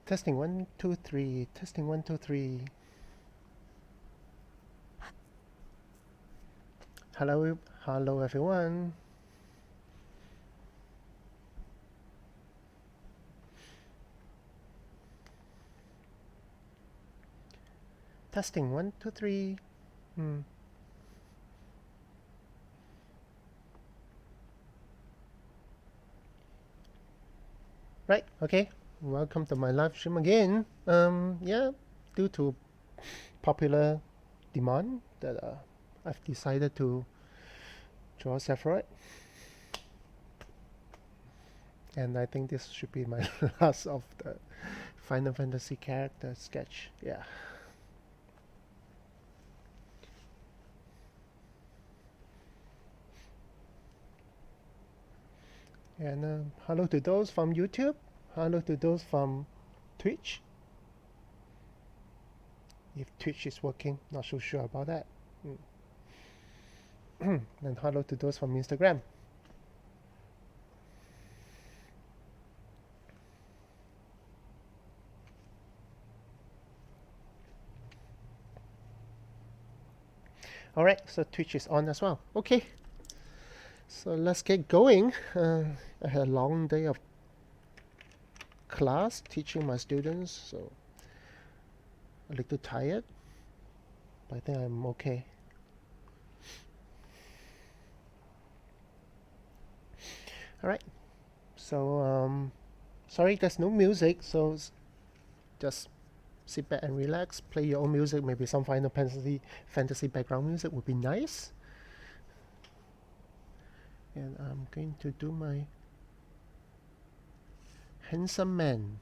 Testing 1, 2, 3. Testing 1, 2, 3. Hello, hello everyone. Testing 1, 2, 3. Right, okay. Welcome to my live stream again. Yeah, due to popular demand that I've decided to draw Sephiroth. And I think this should be my last of the Final Fantasy character sketch. Yeah. And hello to those from YouTube. Hello to those from Twitch. If Twitch is working, not so sure about that. And hello to those from Instagram. Alright, so Twitch is on as well. Okay, so let's get going. I had a long day of class teaching my students, so a little tired, but I think I'm okay. Alright, so sorry there's no music, so just sit back and relax, play your own music, maybe some Final Fantasy background music would be nice. And I'm going to do my handsome man.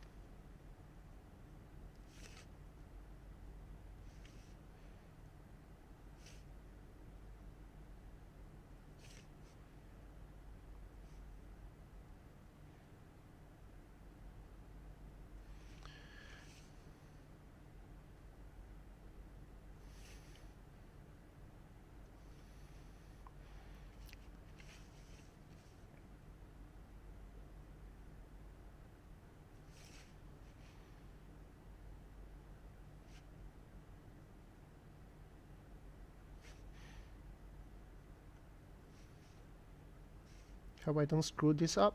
Hope I don't screw this up.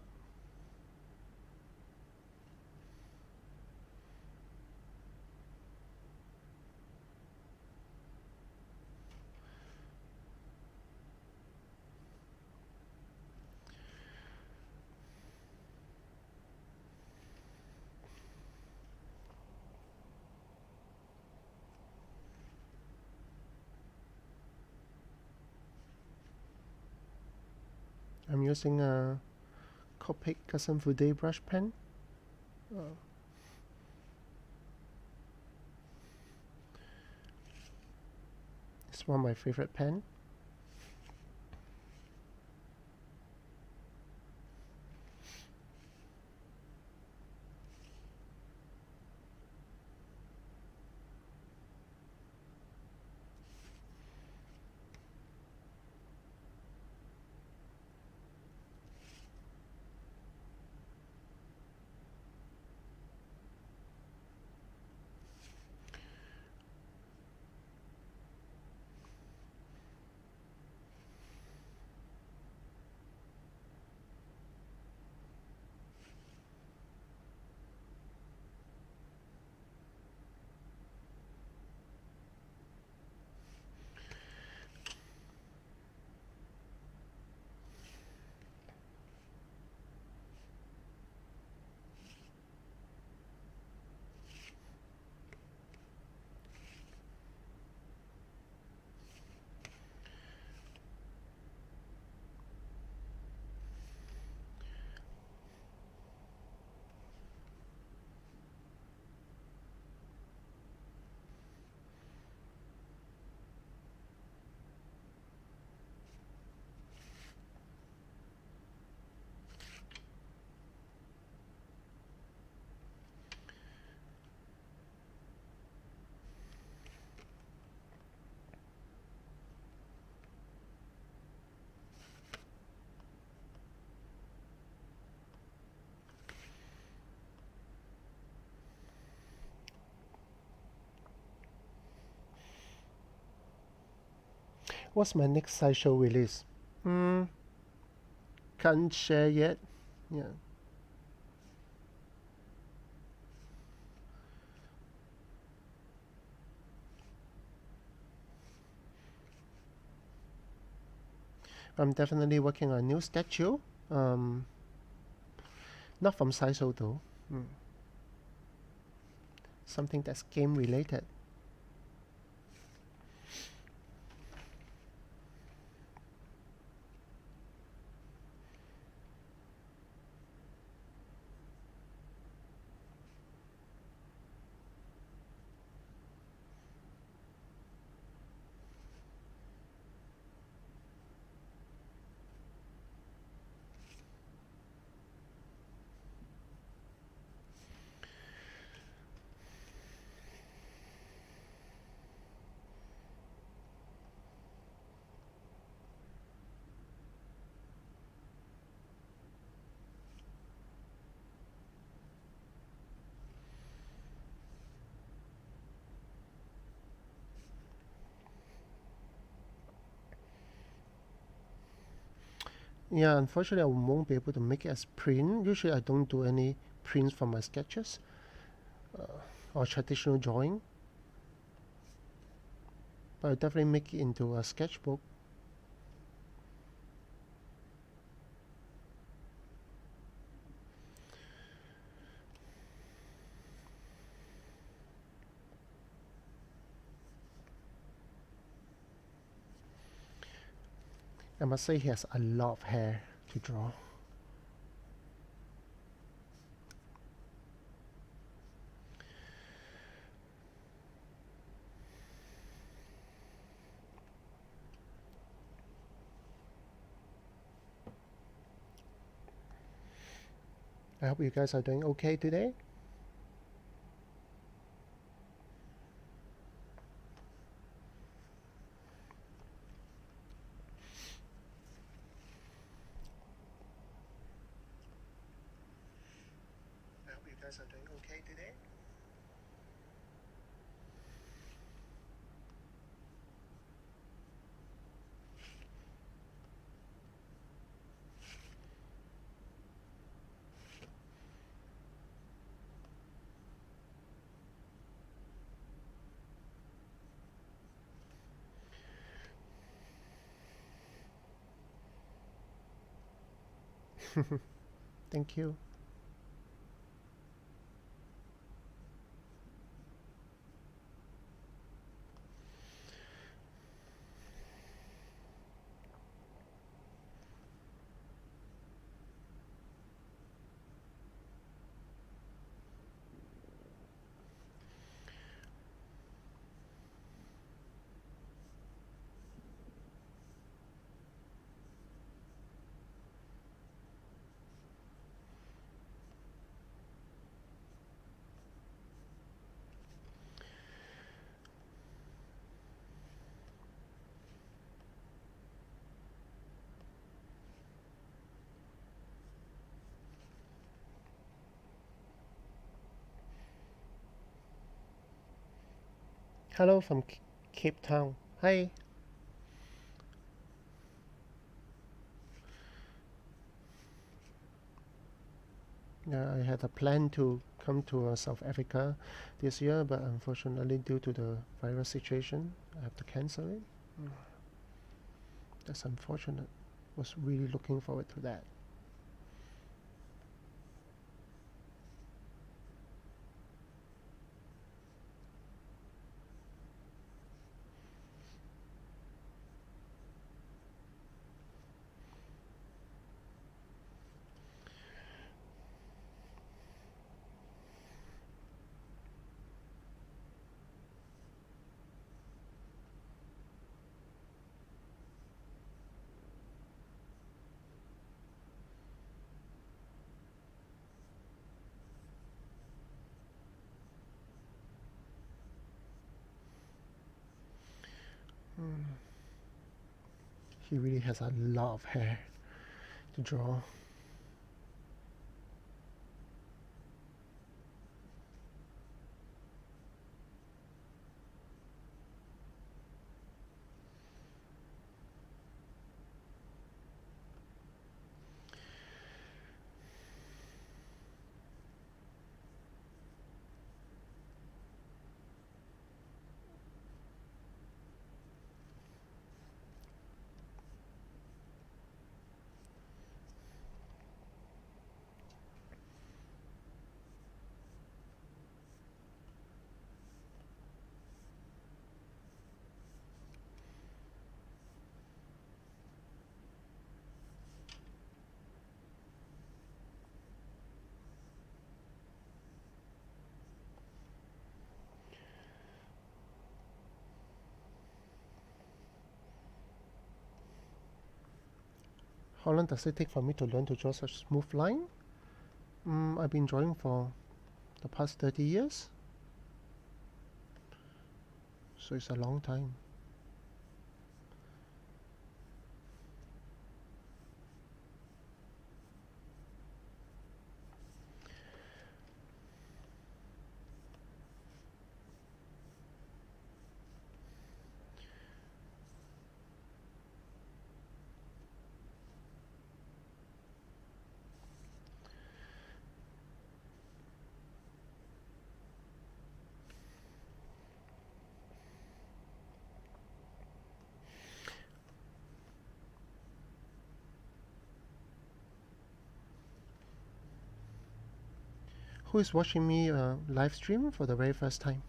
I'm using a Copic Custom Fude brush pen. It's one of my favorite pen. What's my next sideshow release? Can't share yet. Yeah. I'm definitely working on a new statue. Not from sideshow though. Something that's game related. Yeah, unfortunately, I won't be able to make it as print. Usually, I don't do any prints for my sketches or traditional drawing. But I definitely make it into a sketchbook. I must say, he has a lot of hair to draw. I hope you guys are doing okay today. I hope you guys are doing okay today. Thank you. Hello from Cape Town. Hi. I had a plan to come to South Africa this year, but unfortunately, due to the virus situation, I have to cancel it. That's unfortunate. Was really looking forward to that. He really has a lot of hair to draw. How long does it take for me to learn to draw such smooth line? I've been drawing for the past 30 years, so it's a long time. Who is watching me live stream for the very first time?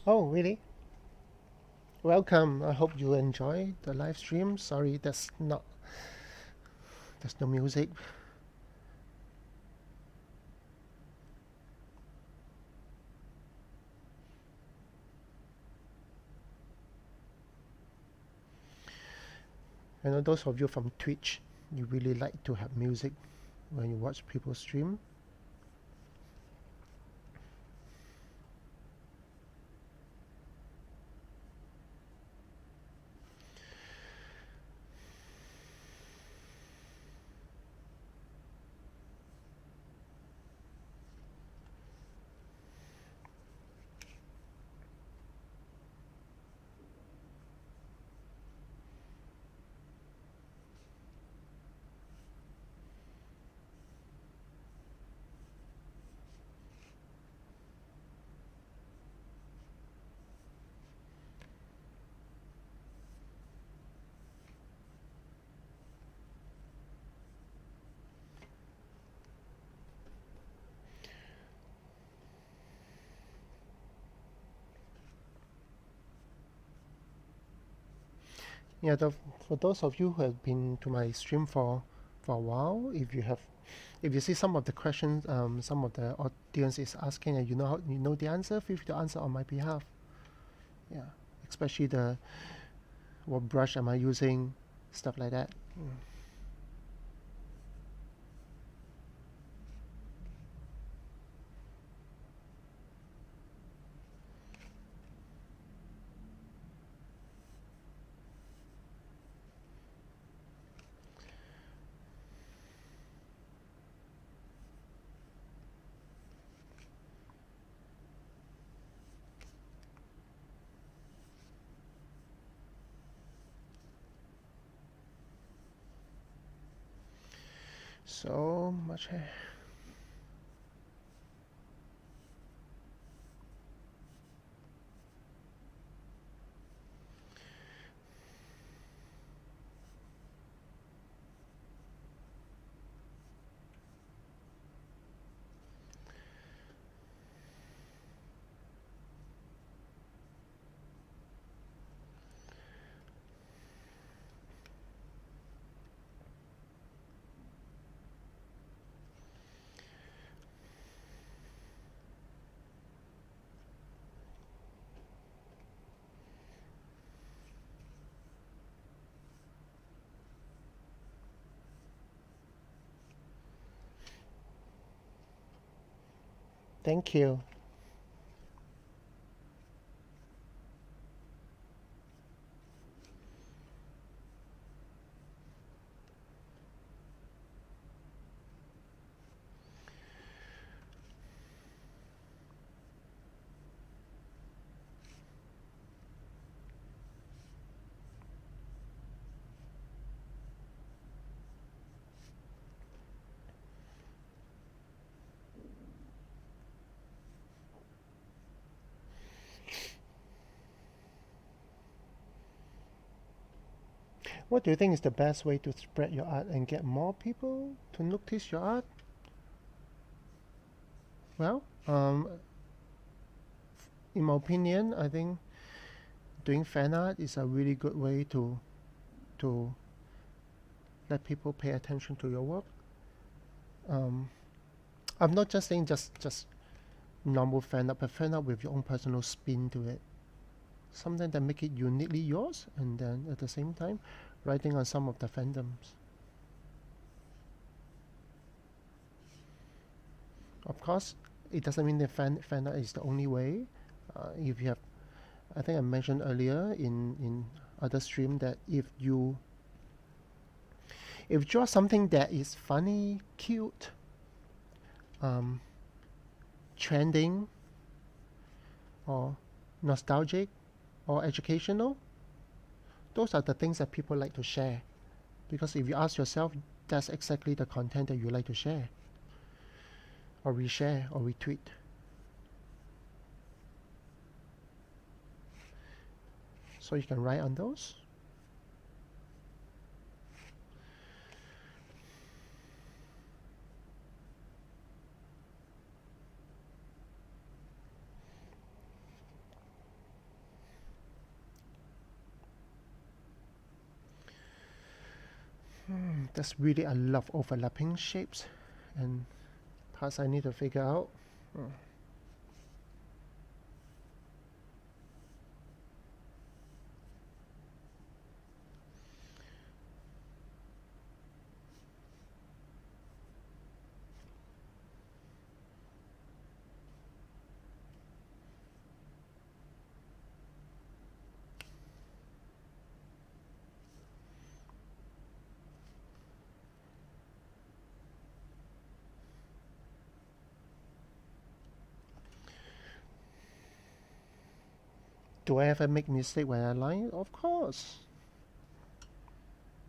Oh, really? Welcome. I hope you enjoy the live stream. Sorry, there's no music. I know those of you from Twitch, you really like to have music when you watch people stream. Yeah, for those of you who have been to my stream for a while, if you see some of the questions, some of the audience is asking, and you know the answer, feel free to answer on my behalf. Yeah, especially what brush am I using, stuff like that. So much hair. Thank you. What do you think is the best way to spread your art and get more people to notice your art? Well, in my opinion, I think doing fan art is a really good way to let people pay attention to your work. I'm not just saying just normal fan art, but fan art with your own personal spin to it. Something that make it uniquely yours, and then at the same time, writing on some of the fandoms. Of course, it doesn't mean that fan art is the only way. If you have, I think I mentioned earlier in other stream that if you draw something that is funny, cute, trending, or nostalgic, or educational, those are the things that people like to share. Because if you ask yourself, that's exactly the content that you like to share, or reshare, or retweet. So you can write on those. There's really a lot of overlapping shapes and parts I need to figure out. Do I ever make mistake when I line? Of course.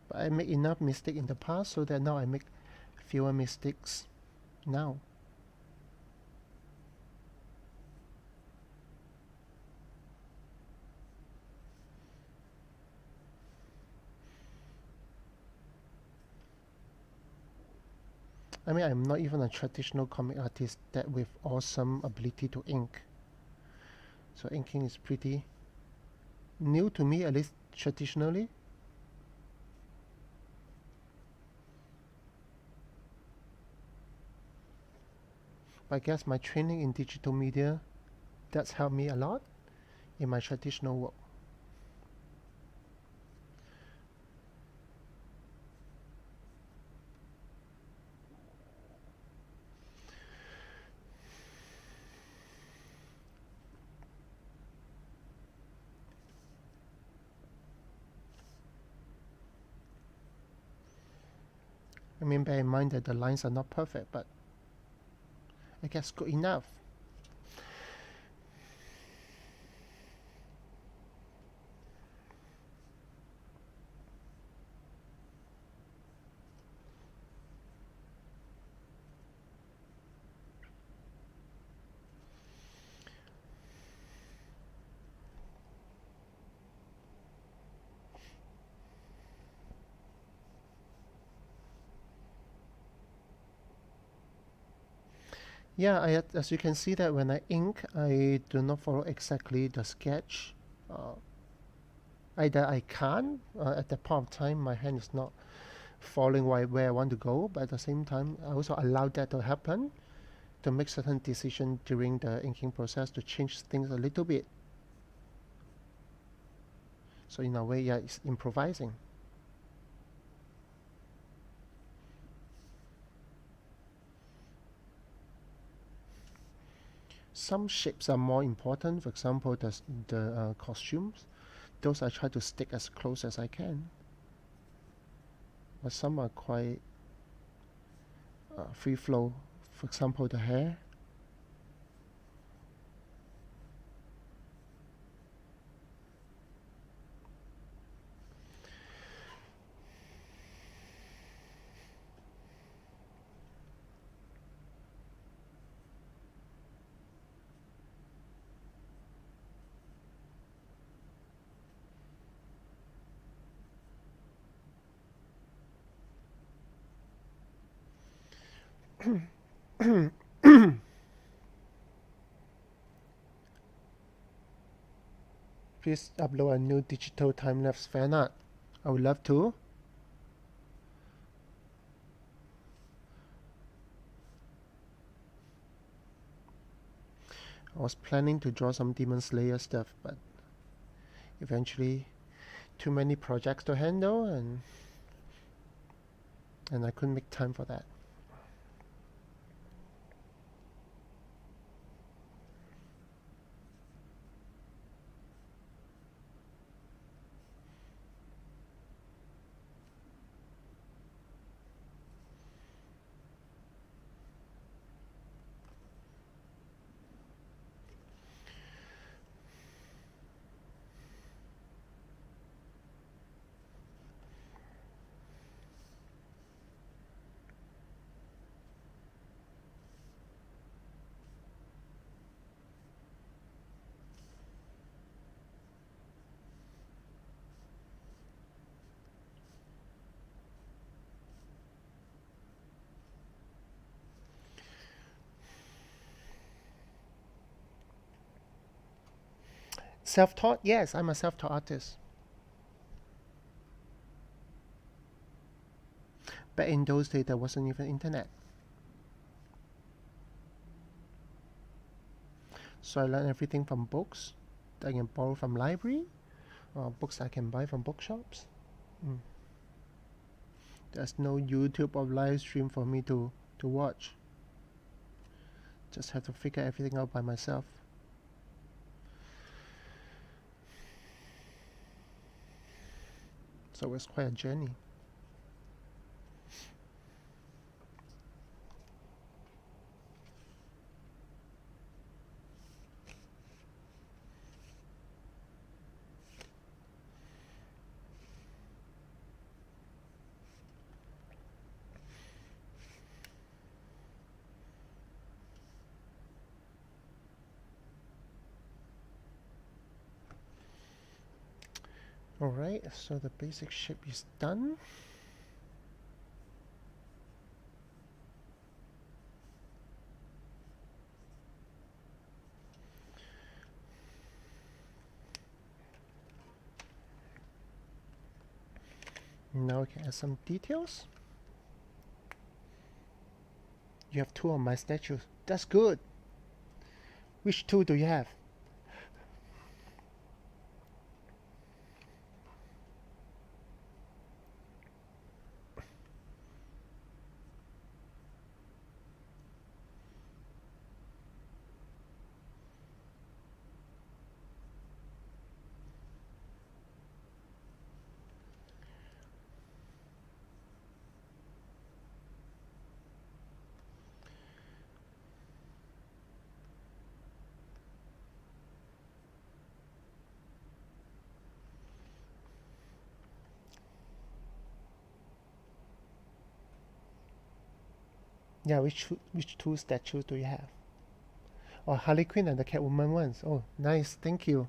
But I make enough mistake in the past so that now I make fewer mistakes now. I mean, I'm not even a traditional comic artist that with awesome ability to ink. So inking is pretty new to me, at least traditionally. But I guess my training in digital media, that's helped me a lot in my traditional work. I mean, bear in mind that the lines are not perfect, but I guess good enough. Yeah, as you can see that when I ink, I do not follow exactly the sketch. Uh, Either I can't, at that point of time, my hand is not following where I want to go, but at the same time, I also allow that to happen to make certain decisions during the inking process to change things a little bit. So in a way, yeah, it's improvising. Some shapes are more important. For example, the costumes. Those I try to stick as close as I can. But some are quite free flow. For example, the hair. Please upload a new digital time-lapse fan art. I would love to. I was planning to draw some Demon Slayer stuff, but eventually too many projects to handle, and I couldn't make time for that. Self-taught? Yes, I'm a self-taught artist. But in those days, there wasn't even internet. So I learned everything from books that I can borrow from library, or books I can buy from bookshops. There's no YouTube or live stream for me to watch. Just have to figure everything out by myself. So it's quite a journey. Alright, so the basic shape is done. Now we can add some details. You have two of my statues. That's good. Which two do you have? Yeah, which two statues do you have? Oh, Harley Quinn and the Catwoman ones. Oh, nice. Thank you.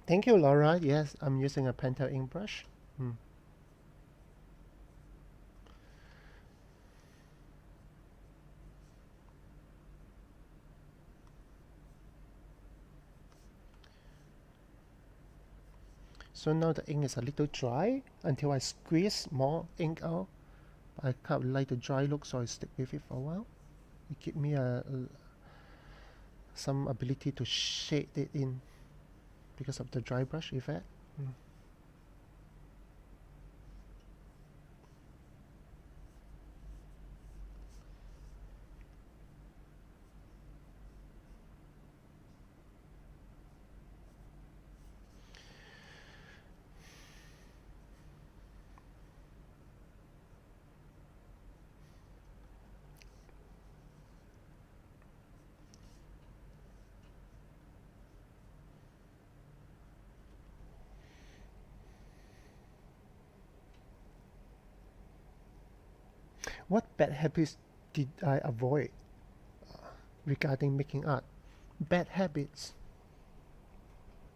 Thank you, Laura. Yes, I'm using a Pentel ink brush. So now the ink is a little dry until I squeeze more ink out. I kind of like the dry look, so I stick with it for a while. It gives me some ability to shade it in because of the dry brush effect. What bad habits did I avoid regarding making art? Bad habits.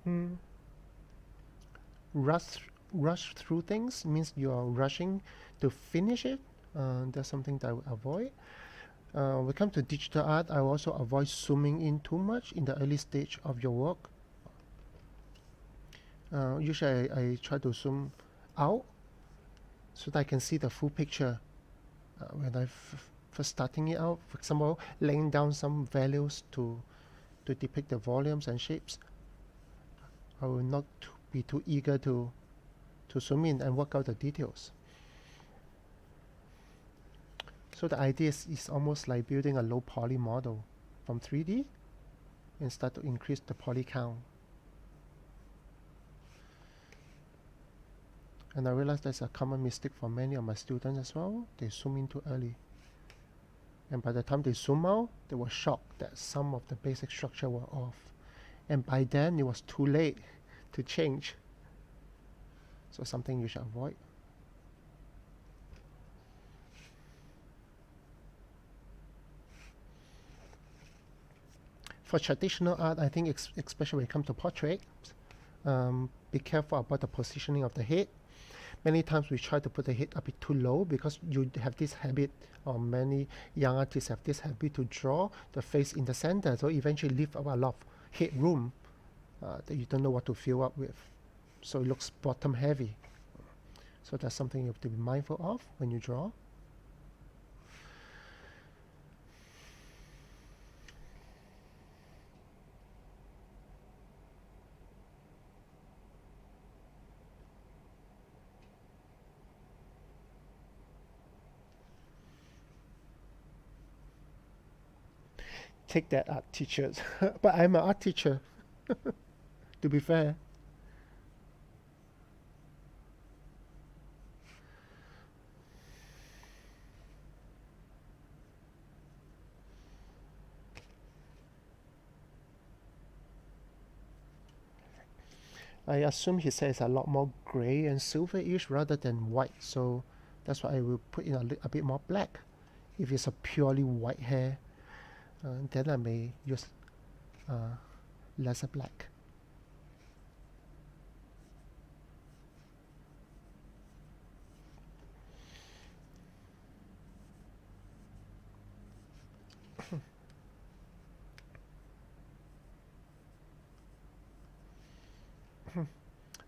Hmm. Rush, rush through things means you are rushing to finish it. That's something that I will avoid. When it comes to digital art, I will also avoid zooming in too much in the early stage of your work. Usually I try to zoom out so that I can see the full picture when I first starting it out. For example, laying down some values to depict the volumes and shapes. I will not be too eager to zoom in and work out the details. So the idea is almost like building a low poly model from 3D and start to increase the poly count. And I realize that's a common mistake for many of my students as well. They zoom in too early. And by the time they zoom out, they were shocked that some of the basic structure were off. And by then, it was too late to change. So something you should avoid. For traditional art, I think especially when it comes to portraits, be careful about the positioning of the head. Many times we try to put the head a bit too low because you have this habit, or many young artists have this habit to draw the face in the center, so eventually leave a lot of head room that you don't know what to fill up with. So it looks bottom heavy. So that's something you have to be mindful of when you draw. Take that, art teachers. But I'm an art teacher, to be fair. I assume he says a lot more gray and silverish rather than white, so that's why I will put in a bit more black. If it's a purely white hair, then I may use lesser black.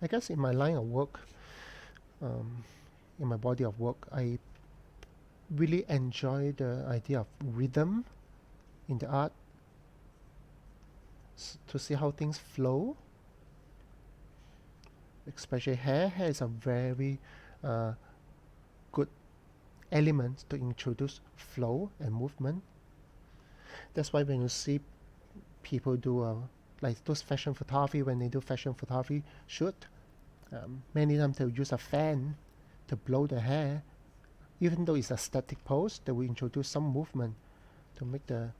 I guess in my line of work, in my body of work, I really enjoy the idea of rhythm in the art, to see how things flow. Especially hair. Hair is a very good element to introduce flow and movement. That's why when you see people do like those fashion photography, when they do fashion photography shoot, many times they'll use a fan to blow the hair. Even though it's a static pose, they will introduce some movement to make the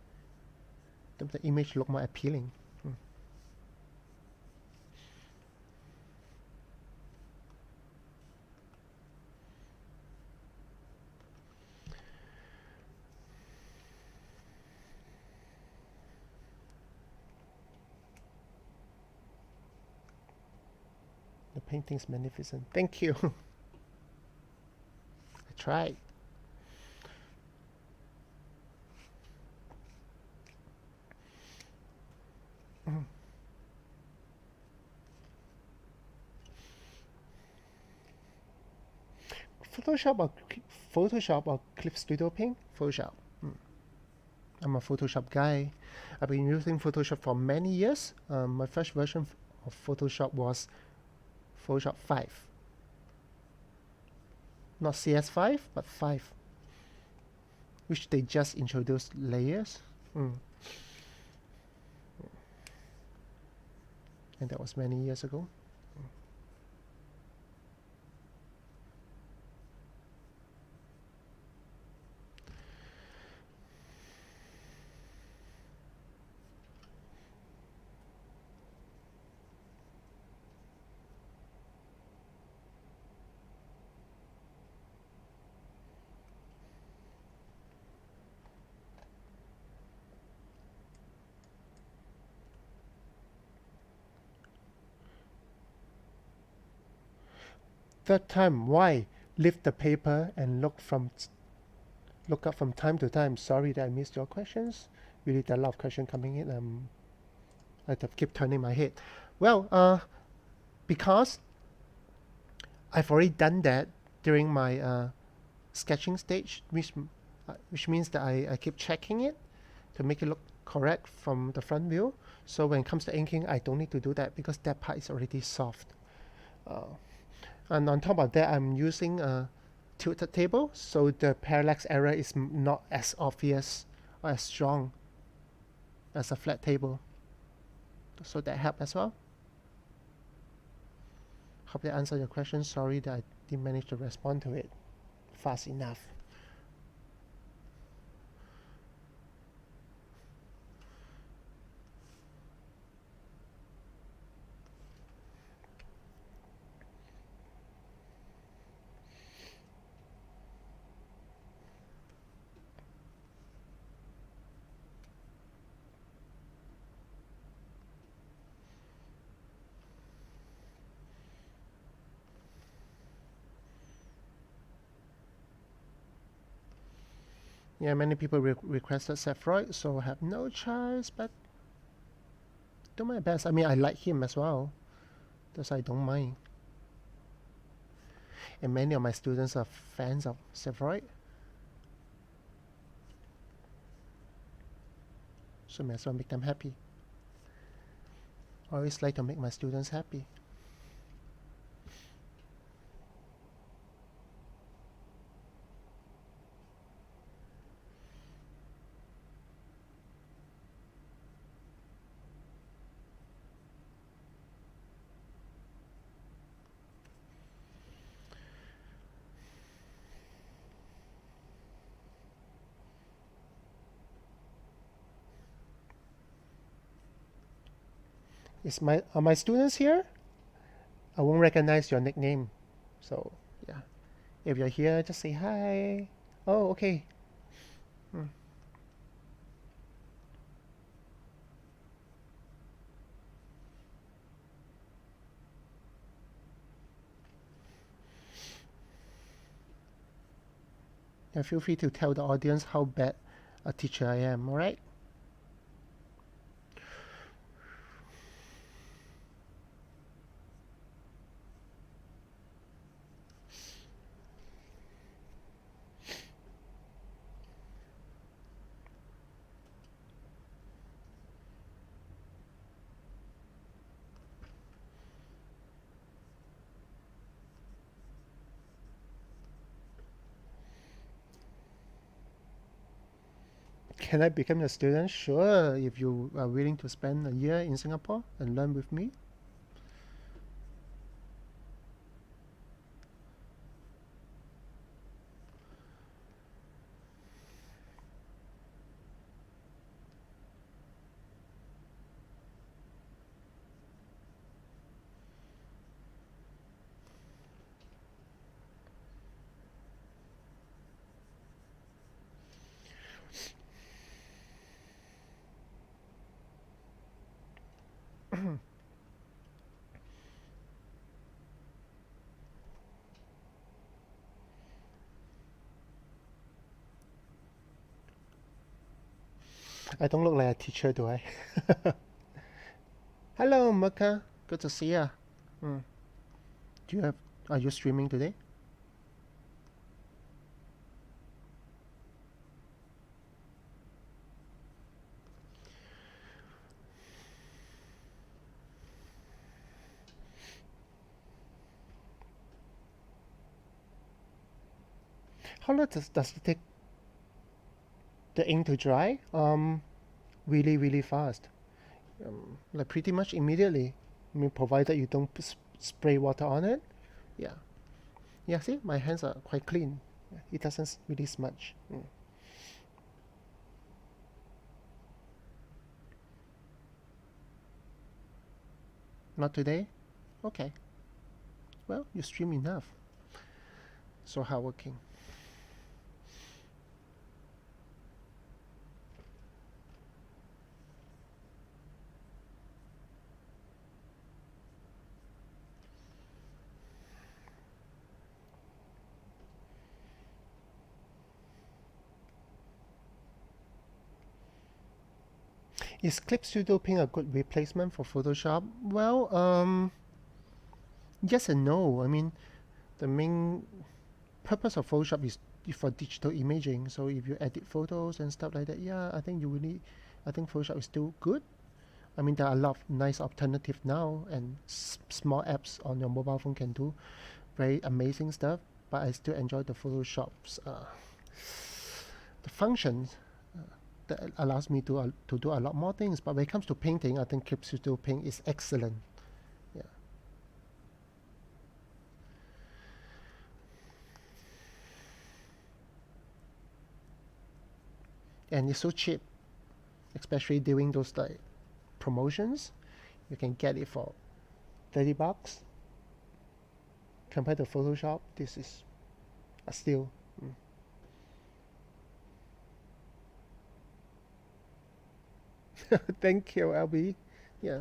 image look more appealing. The painting's magnificent. Thank you. I tried. Photoshop or Clip Studio Paint? Photoshop. I'm a Photoshop guy. I've been using Photoshop for many years. My first version of Photoshop was Photoshop 5. Not CS5, but 5. Which they just introduced layers. And that was many years ago. Third time, why? Lift the paper and look up from time to time. Sorry that I missed your questions. Really, there are a lot of questions coming in. I have to keep turning my head. Well, because I've already done that during my sketching stage, which means that I keep checking it to make it look correct from the front view. So when it comes to inking, I don't need to do that because that part is already soft. And on top of that, I'm using a tilted table, so the parallax error is not as obvious or as strong as a flat table. So that helps as well. Hope that answered your question. Sorry that I didn't manage to respond to it fast enough. Yeah, many people requested Sephiroth, so I have no choice but do my best. I mean, I like him as well, thus I don't mind. And many of my students are fans of Sephiroth, so may as well make them happy. I always like to make my students happy. Are my students here? I won't recognize your nickname, so yeah. If you're here, just say hi. Oh, okay. Yeah, feel free to tell the audience how bad a teacher I am, alright? Can I become a student? Sure, if you are willing to spend a year in Singapore and learn with me. I don't look like a teacher, do I? Hello, Maka. Good to see ya. Are you streaming today? How long does it take the ink to dry? Really, really fast. Like pretty much immediately. I mean, provided you don't spray water on it. Yeah. Yeah, see, my hands are quite clean. It doesn't really smudge. Not today? Okay. Well, you stream enough. So hardworking. Is Clip Studio Paint a good replacement for Photoshop? Well, yes and no. I mean, the main purpose of Photoshop is for digital imaging. So if you edit photos and stuff like that, yeah, I think you will need. I think Photoshop is still good. I mean, there are a lot of nice alternatives now, and small apps on your mobile phone can do very amazing stuff. But I still enjoy the Photoshop's the functions that allows me to do a lot more things. But when it comes to painting, I think Clip Studio Paint is excellent. Yeah. And it's so cheap, especially during those like promotions. You can get it for $30. Compared to Photoshop, this is a steal. Thank you, LB. Yeah.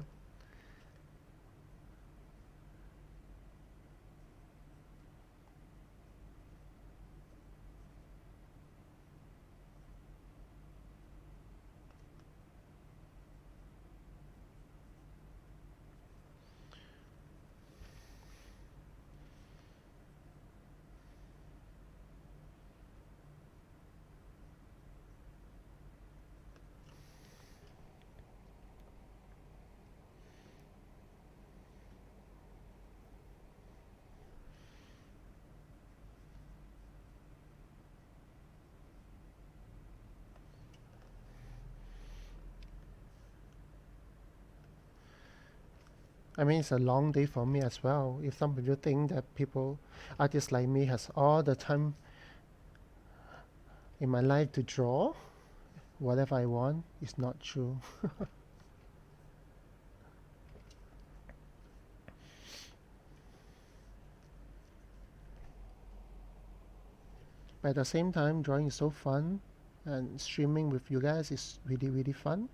I mean, it's a long day for me as well. If some people think that people, artists like me, has all the time in my life to draw whatever I want, it's not true. But at the same time, drawing is so fun, and streaming with you guys is really, really fun.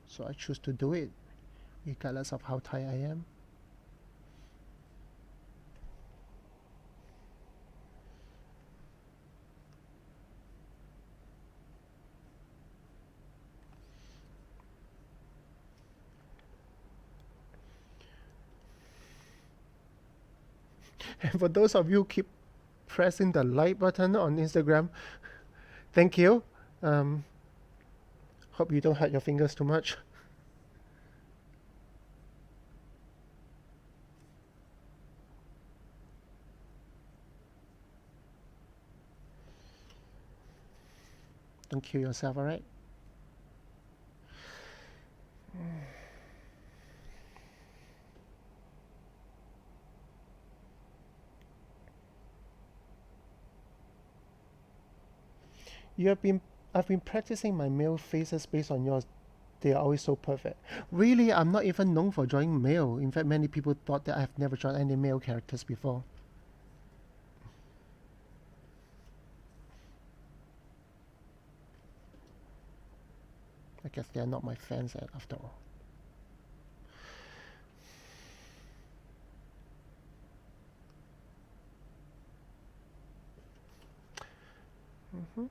So I choose to do it, regardless of how tired I am. And for those of you who keep pressing the like button on Instagram, thank you. Um, Hope you don't hurt your fingers too much. Don't kill yourself, alright? You have been I've been practicing my male faces based on yours. They are always so perfect. Really, I'm not even known for drawing male. In fact, many people thought that I've never drawn any male characters before. I guess they're not my fans after all. Mm-hmm.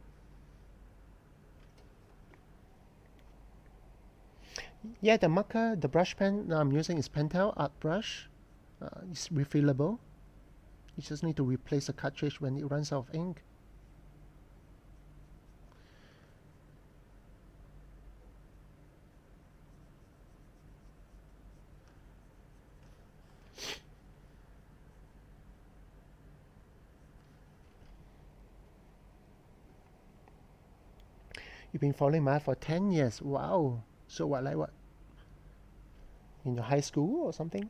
Yeah, the marker, the brush pen I'm using is Pentel Art Brush. It's refillable. You just need to replace the cartridge when it runs out of ink. You've been following my art for 10 years. Wow. So what, like what? In your high school or something?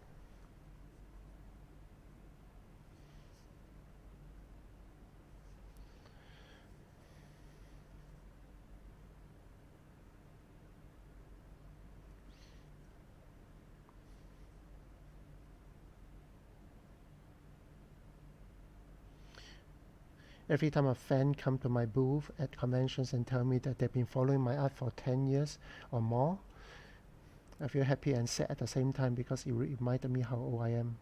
Every time a fan come to my booth at conventions and tell me that they've been following my art for 10 years or more, I feel happy and sad at the same time because it reminded me how old I am.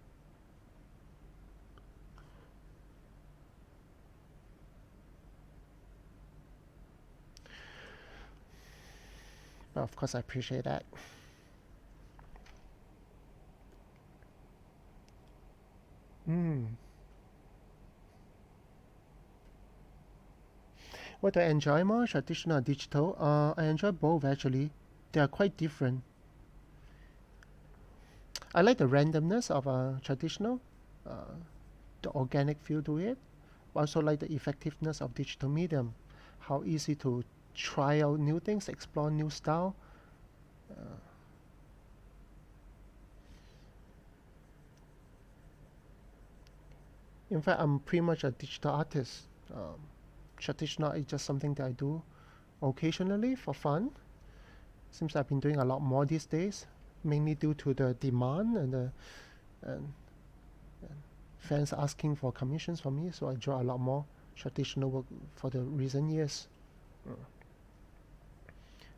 But of course, I appreciate that. What do I enjoy more, traditional or digital? I enjoy both actually. They are quite different. I like the randomness of traditional, uh, the organic feel to it. I also like the effectiveness of digital medium, how easy to try out new things, explore new style. In fact, I'm pretty much a digital artist. Traditional is just something that I do occasionally for fun. Seems I've been doing a lot more these days, mainly due to the demand and fans asking for commissions for me. So I draw a lot more traditional work for the recent years.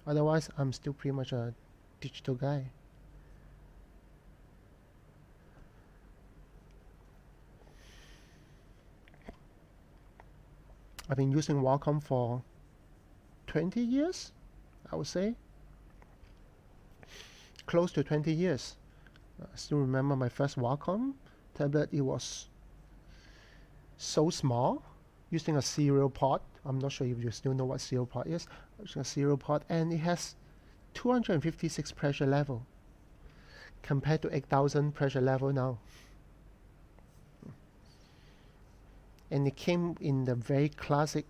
Otherwise, I'm still pretty much a digital guy. I've been using Wacom for 20 years, I would say. Close to 20 years. I still remember my first Wacom tablet. It was so small, using a serial port. I'm not sure if you still know what serial port is. Using a serial port, and it has 256 pressure level compared to 8,000 pressure level now. And it came in the very classic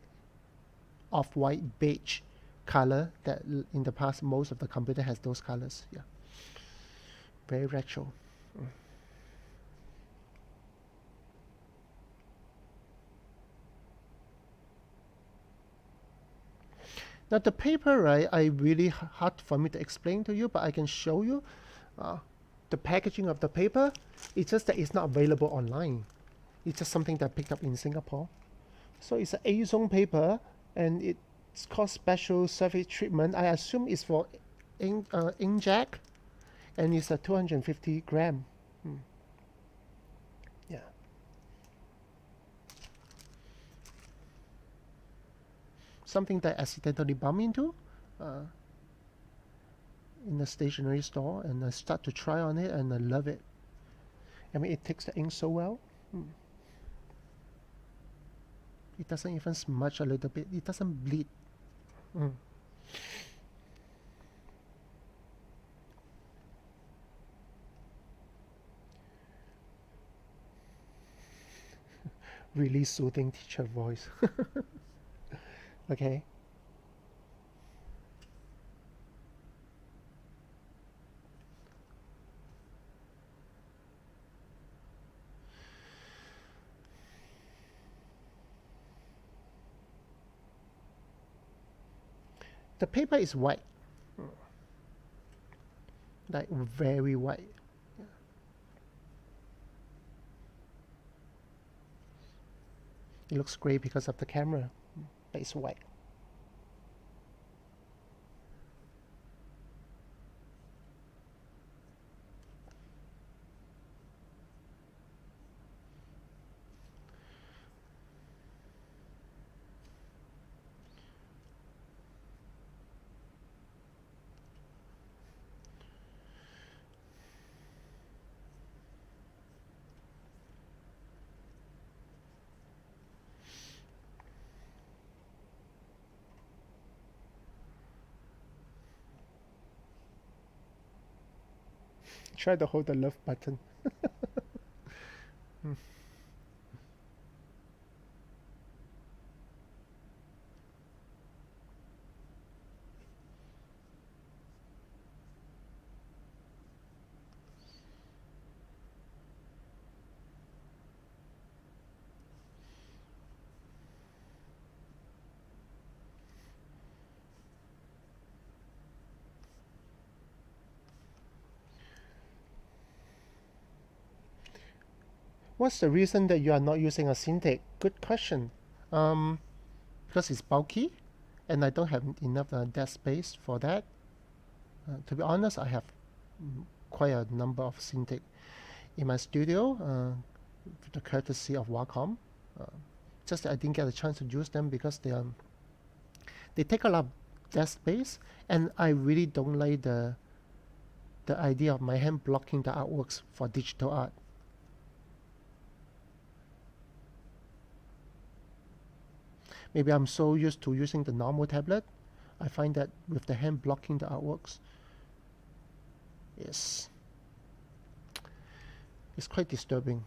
off-white beige color that in the past most of the computer has those colors. Yeah, very retro. Now the paper, right, I really hard for me to explain to you, but I can show you the packaging of the paper. It's just that it's not available online. It's just something that I picked up in Singapore. So it's an A-zone paper, and it's called special surface treatment. I assume it's for inkjet, and it's a 250 gram. Yeah. Something that I accidentally bump into in the stationery store, and I start to try on it, and I love it. I mean, it takes the ink so well. It doesn't even smudge a little bit. It doesn't bleed. Really soothing teacher voice. Okay. The paper is white, like very white. It looks great because of the camera, but it's white. Try to hold the love button. What's the reason that you are not using a Cintiq? Good question. Because it's bulky, and I don't have enough desk space for that. To be honest, I have quite a number of Cintiq in my studio, with the courtesy of Wacom. Just that I didn't get a chance to use them because they take a lot of desk space, and I really don't like the idea of my hand blocking the artworks for digital art. Maybe I'm so used to using the normal tablet, I find that with the hand blocking the artworks, it's quite disturbing.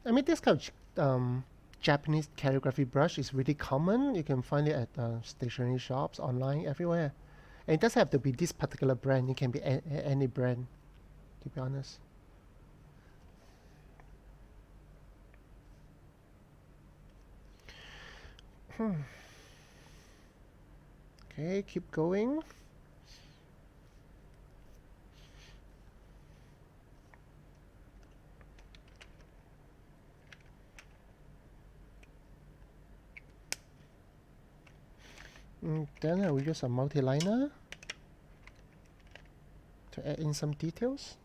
I mean, this kind of Japanese calligraphy brush is really common. You can find it at stationery shops, online, everywhere. And it doesn't have to be this particular brand. It can be any brand, to be honest. Okay, keep going. Then I will use a multi-liner to add in some details.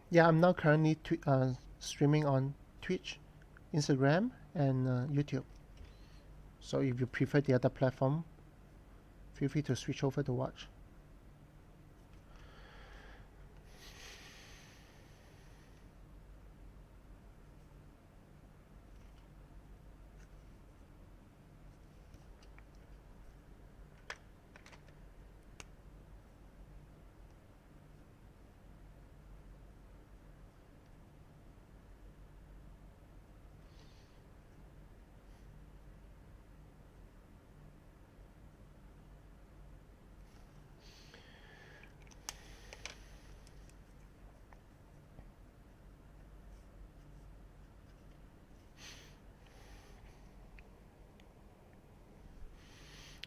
Yeah, I'm now currently streaming on Twitch, Instagram, and YouTube. So if you prefer the other platform, feel free to switch over to watch.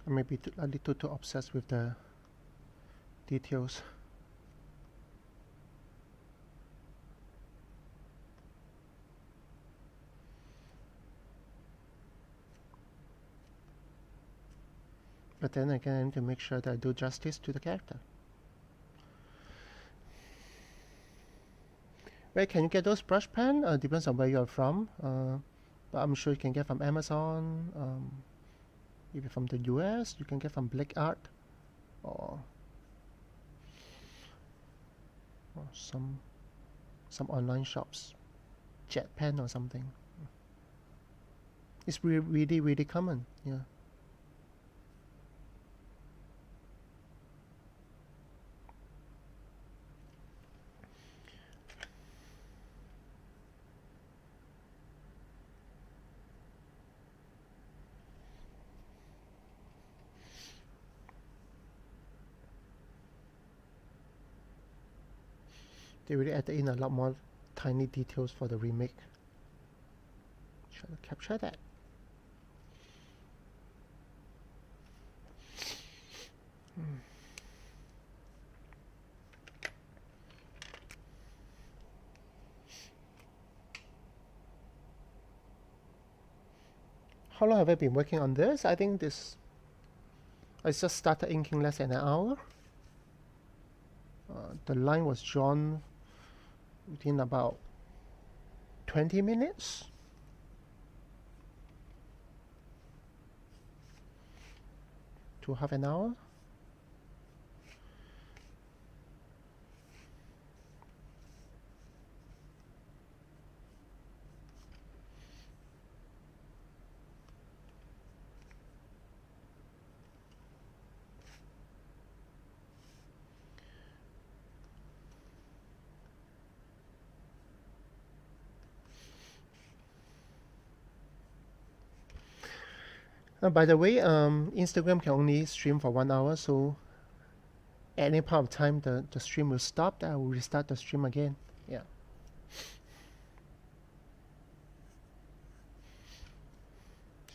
I may be a little too obsessed with the details. But then again, I need to make sure that I do justice to the character. Where can you get those brush pen? Depends on where you're from. But I'm sure you can get from Amazon. If you're from the US, you can get from Blick Art or some online shops, Jet Pen or something. It's really, really common. Yeah. They really added in a lot more tiny details for the remake. Try to capture that. how long have I been working on this? I think this, I just started inking less than an hour. The line was drawn within about 20 minutes. To half an hour. By the way, Instagram can only stream for 1 hour, so at any part of time the stream will stop. I will restart the stream again. Yeah.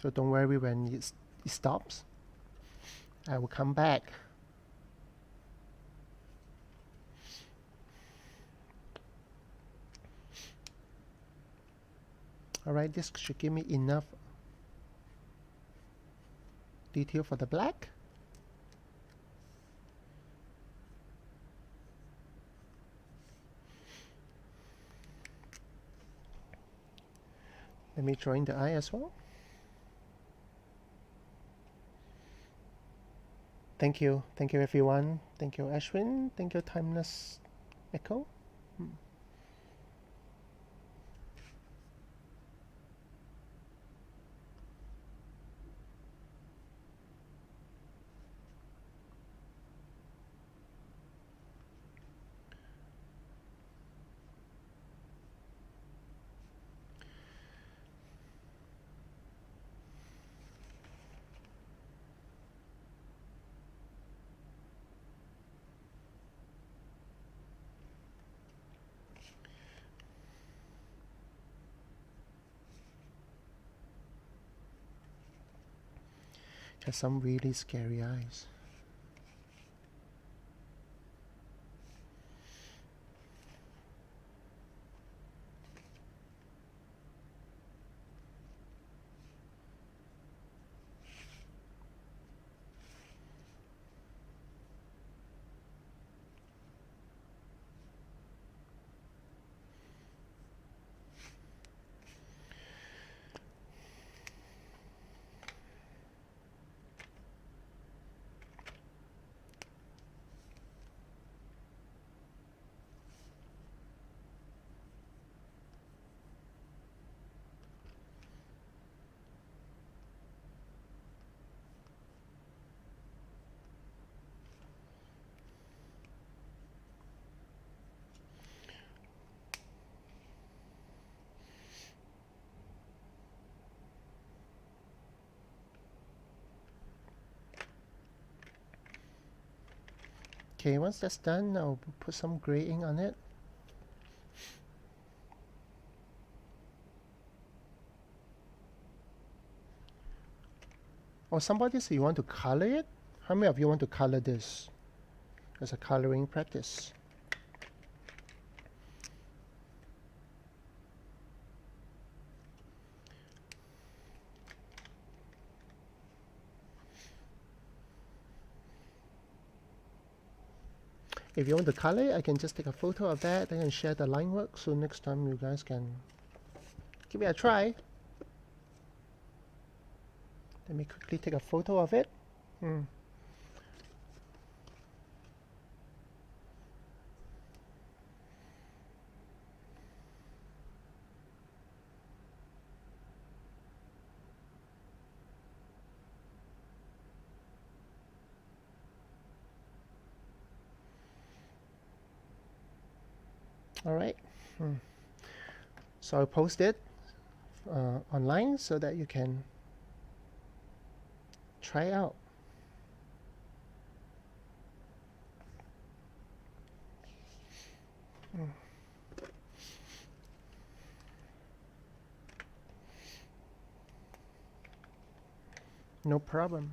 So don't worry when it stops. I will come back. Alright, this should give me enough detail for the black. Let me draw in the eye as well. Thank you everyone. Thank you Ashwin. Thank you Timeless Echo. Has some really scary eyes. Okay, once that's done, I'll put some gray ink on it. Or somebody said you want to color it? How many of you want to color this as a coloring practice? If you want to color it, I can just take a photo of that and share the line work, so next time you guys can give it a try. Let me quickly take a photo of it. Alright. So I'll post it online so that you can try it out. No problem.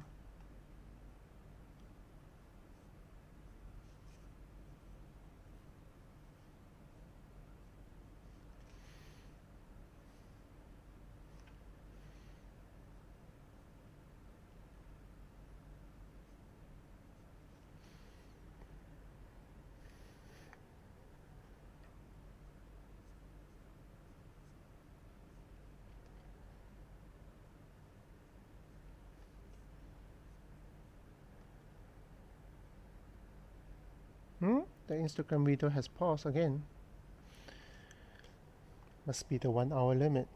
The Instagram video has paused again. Must be the 1 hour limit.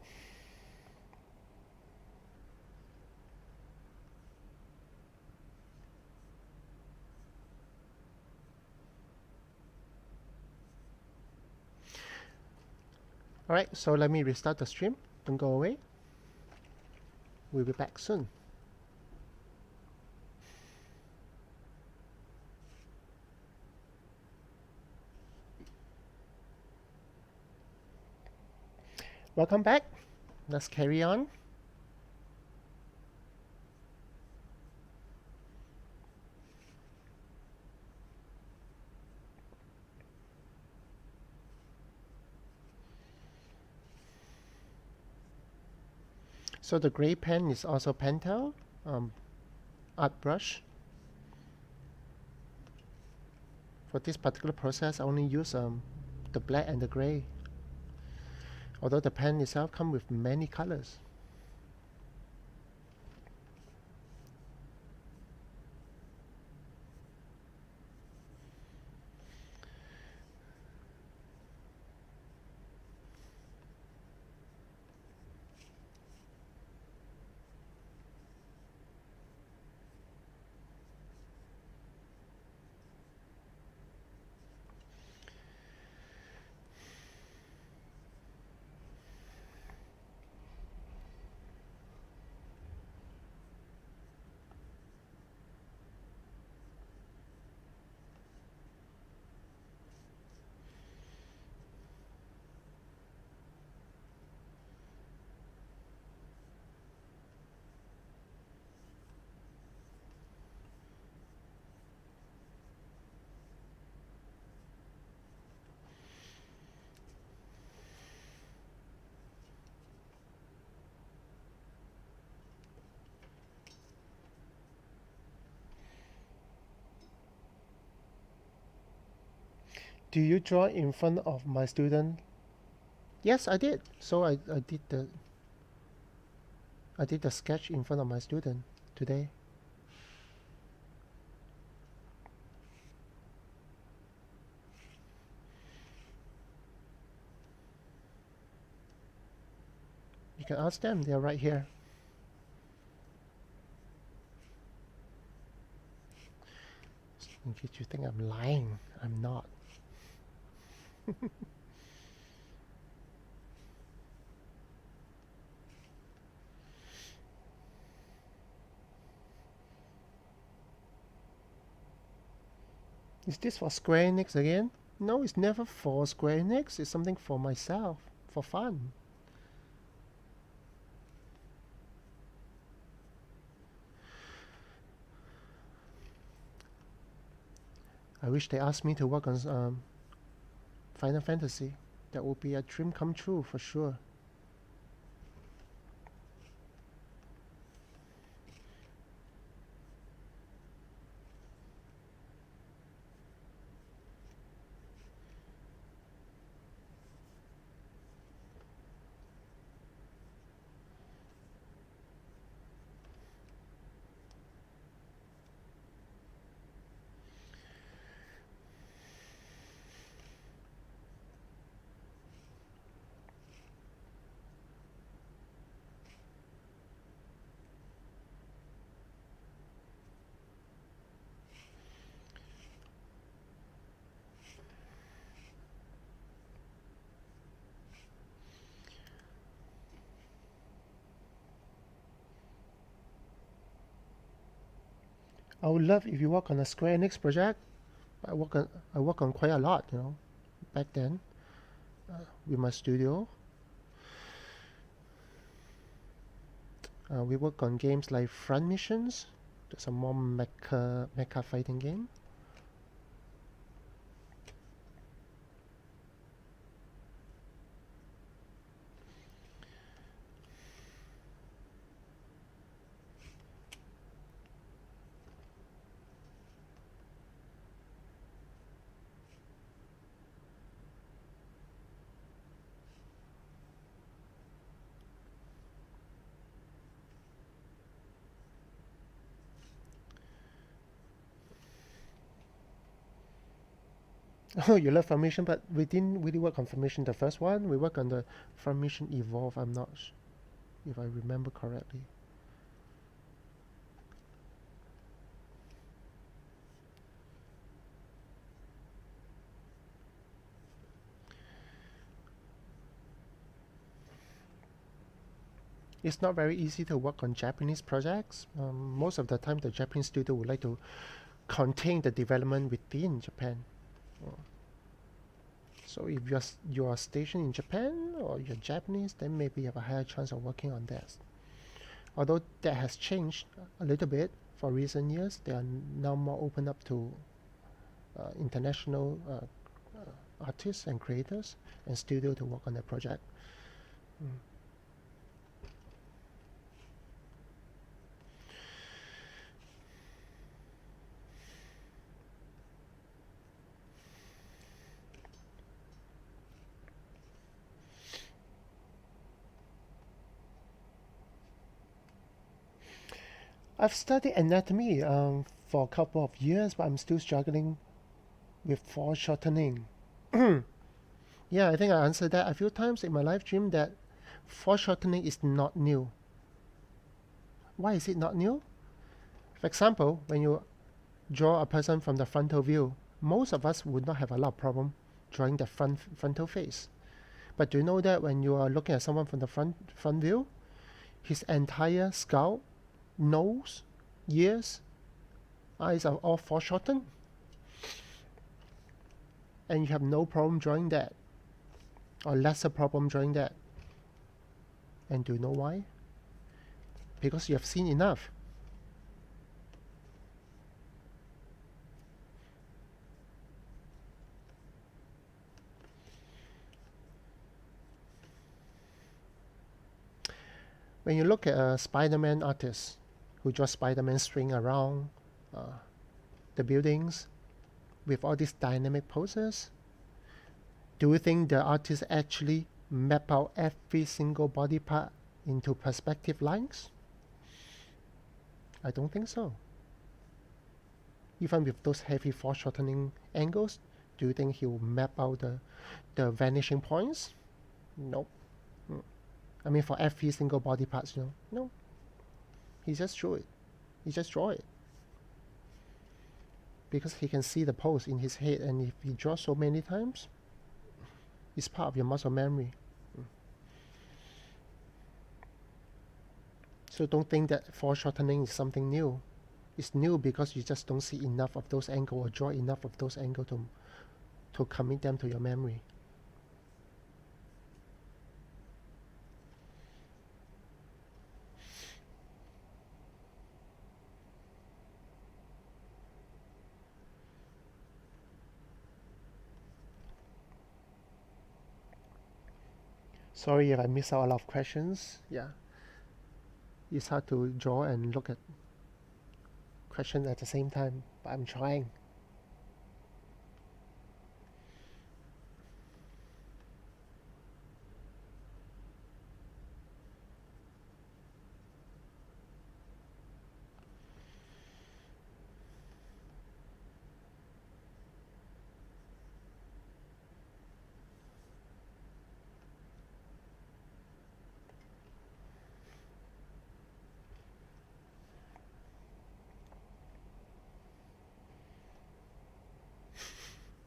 Alright, so let me restart the stream. Don't go away. We'll be back soon. Welcome back. Let's carry on. So the gray pen is also Pentel art brush. For this particular process, I only use the black and the gray. Although the pen itself comes with many colors. Do you draw in front of my student? Yes, I did. So I did the sketch in front of my student today. You can ask them, they're right here. In case you think I'm lying, I'm not. Is this for Square Enix again? No, it's never for Square Enix. It's something for myself, for fun. I wish they asked me to work on Final Fantasy. That would be a dream come true for sure. I would love if you work on a Square Enix project. I work on quite a lot, you know, back then with my studio. We work on games like Front Missions. That's a more mecha fighting game. Oh, you love Formation, but we didn't really work on Formation the first one. We worked on the Formation Evolve. I'm not if I remember correctly. It's not very easy to work on Japanese projects. Most of the time, the Japanese studio would like to contain the development within Japan. So if you are stationed in Japan or you're Japanese, then maybe you have a higher chance of working on that. Although that has changed a little bit for recent years, they are now more open up to international artists and creators and studio to work on their project. I've studied anatomy for a couple of years, but I'm still struggling with foreshortening. Yeah, I think I answered that a few times in my live stream that foreshortening is not new. Why is it not new? For example, when you draw a person from the frontal view, most of us would not have a lot of problem drawing the frontal face. But do you know that when you are looking at someone from the front view, his entire skull, nose, ears, eyes are all foreshortened? And you have no problem drawing that, or lesser problem drawing that. And do you know why? Because you have seen enough. When you look at a Spider-Man artist who draws Spider-Man swing around the buildings with all these dynamic poses, do you think the artist actually map out every single body part into perspective lines? I don't think so. Even with those heavy foreshortening angles, do you think he will map out the vanishing points? Nope. I mean, for every single body parts, no. He just drew it. He just draw it. Because he can see the pose in his head, and if he draws so many times, it's part of your muscle memory. So don't think that foreshortening is something new. It's new because you just don't see enough of those angles or draw enough of those angles to commit them to your memory. Sorry if I miss out a lot of questions. Yeah. It's hard to draw and look at questions at the same time, but I'm trying.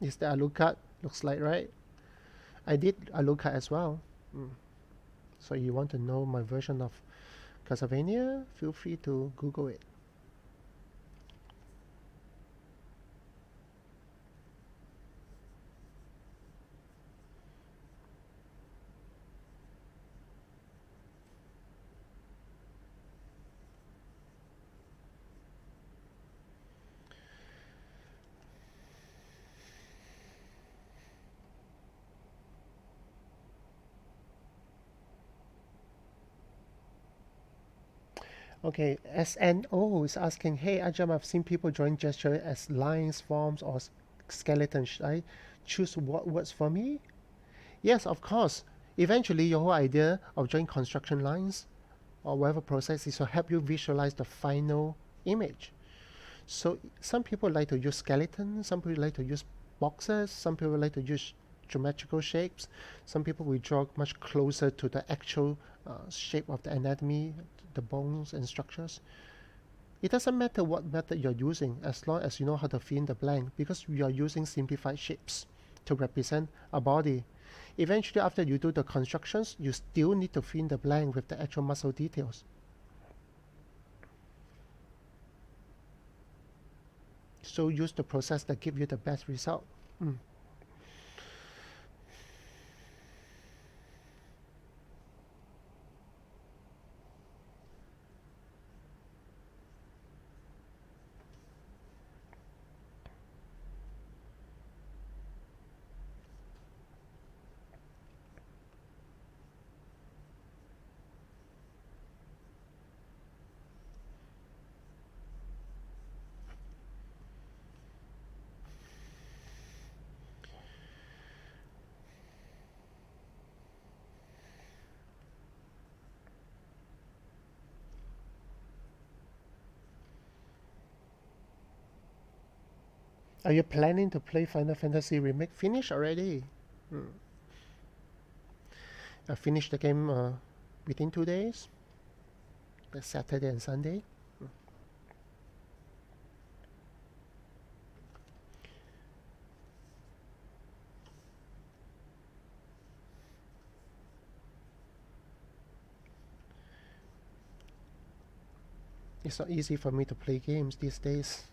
Is that Alucard? Looks like, right? I did Alucard as well. So you want to know my version of Castlevania? Feel free to Google it. Okay, SNO is asking, hey Ajam, I've seen people drawing gesture as lines, forms, or skeletons. Should I choose what words for me? Yes, of course. Eventually, your whole idea of drawing construction lines or whatever process is to help you visualize the final image. So some people like to use skeletons, some people like to use boxes. Some people like to use geometrical shapes. Some people will draw much closer to the actual shape of the anatomy, the bones and structures. It doesn't matter what method you're using as long as you know how to fill in the blank, because you are using simplified shapes to represent a body. Eventually, after you do the constructions, you still need to fill in the blank with the actual muscle details. So use the process that gives you the best result. Are you planning to play Final Fantasy Remake? Finish already. I finished the game within 2 days. That's Saturday and Sunday. It's not easy for me to play games these days.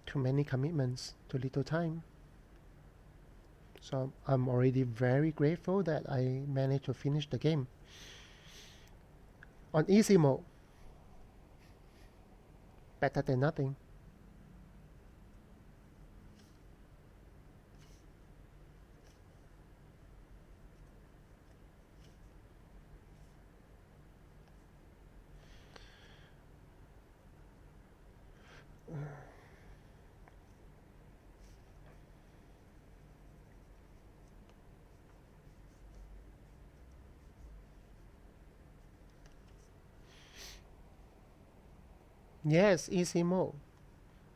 Too many commitments, too little time. So I'm already very grateful that I managed to finish the game on easy mode. Better than nothing. Yes, easy mode.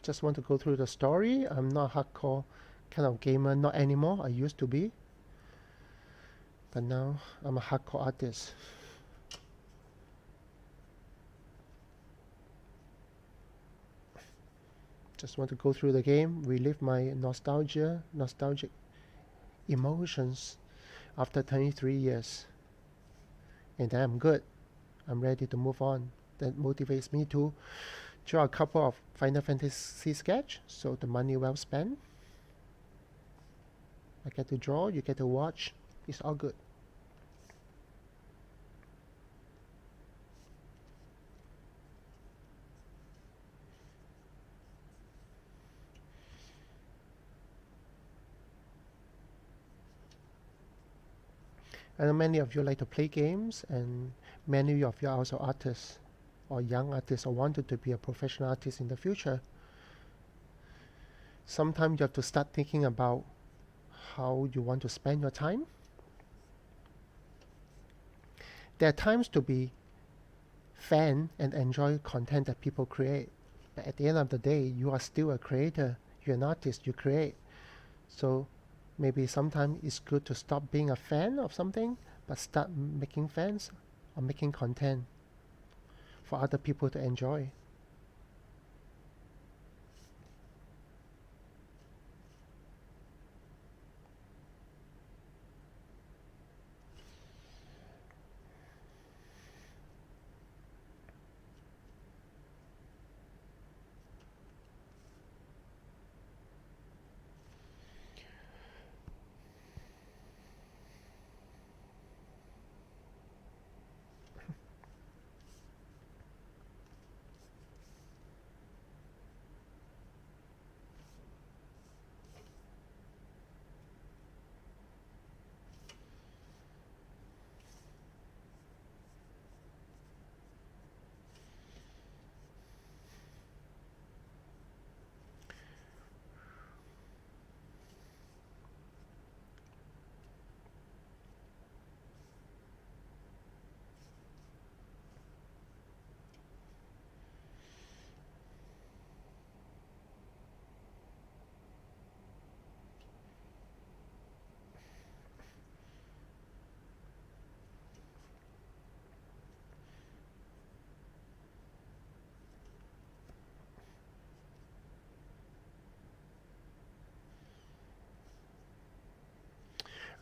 Just want to go through the story. I'm not hardcore kind of gamer, not anymore. I used to be. But now I'm a hardcore artist. Just want to go through the game, relive my nostalgic emotions after 23 years. And then I'm good. I'm ready to move on. That motivates me to draw a couple of Final Fantasy sketch, so the money well spent. I get to draw, you get to watch. It's all good. I know many of you like to play games, and many of you are also artists or young artists or wanted to be a professional artist in the future. Sometimes you have to start thinking about how you want to spend your time. There are times to be fan and enjoy content that people create. But at the end of the day, you are still a creator. You're an artist, you create. So maybe sometimes it's good to stop being a fan of something, but start making fans or making content for other people to enjoy.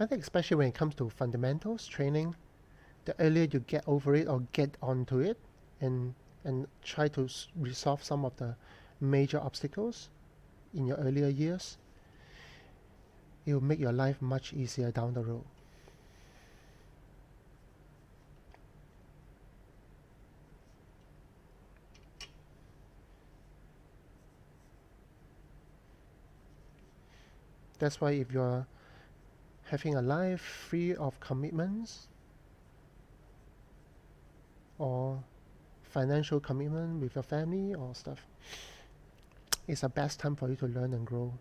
I think especially when it comes to fundamentals training, the earlier you get over it or get onto it and try to resolve some of the major obstacles in your earlier years, it will make your life much easier down the road. That's why if you're having a life free of commitments or financial commitment with your family or stuff, it's the best time for you to learn and grow.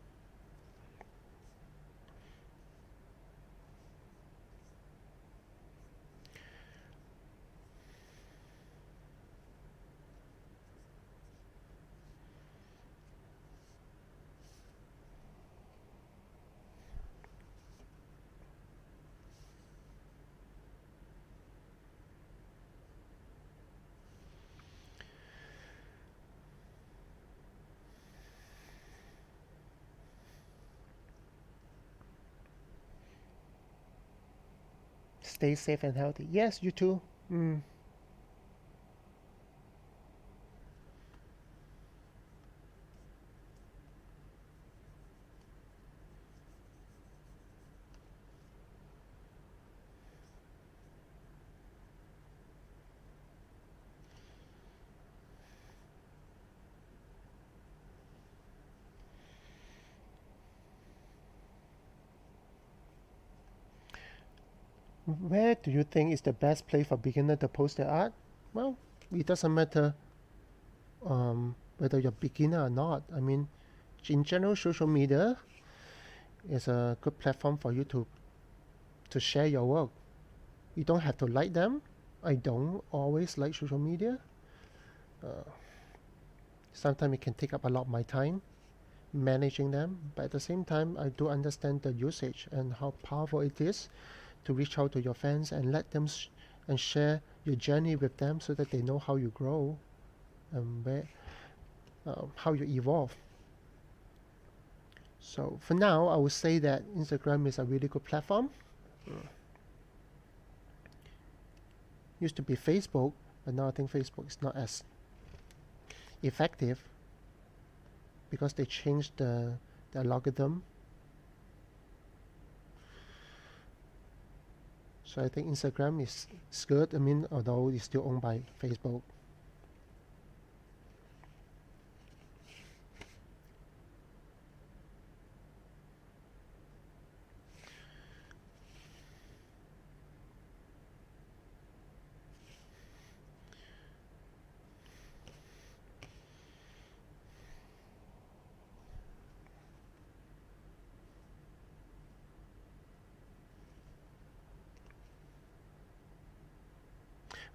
Stay safe and healthy. Yes, you too. Where do you think is the best place for beginner to post their art? Well, it doesn't matter whether you're beginner or not. I mean, in general, social media is a good platform for you to share your work. You don't have to like them. I don't always like social media. Sometimes it can take up a lot of my time managing them, but at the same time, I do understand the usage and how powerful it is to reach out to your fans and let them and share your journey with them so that they know how you grow and how you evolve. So for now, I would say that Instagram is a really good platform. Used to be Facebook, but now I think Facebook is not as effective because they changed the algorithm. So I think Instagram is good. I mean, although it's still owned by Facebook.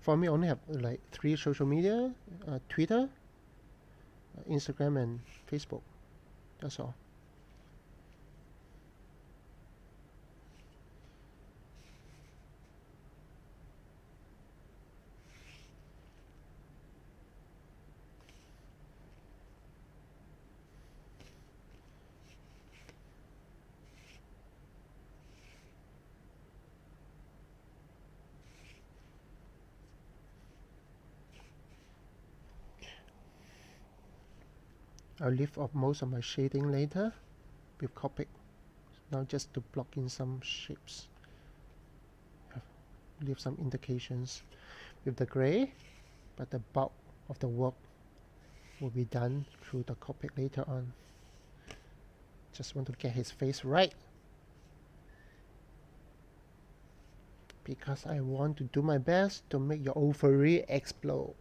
For me, I only have like 3 social media: Twitter, Instagram, and Facebook. That's all. I'll leave off most of my shading later with Copic. Now just to block in some shapes. Leave some indications with the gray, but the bulk of the work will be done through the Copic later on. Just want to get his face right, because I want to do my best to make your ovary explode.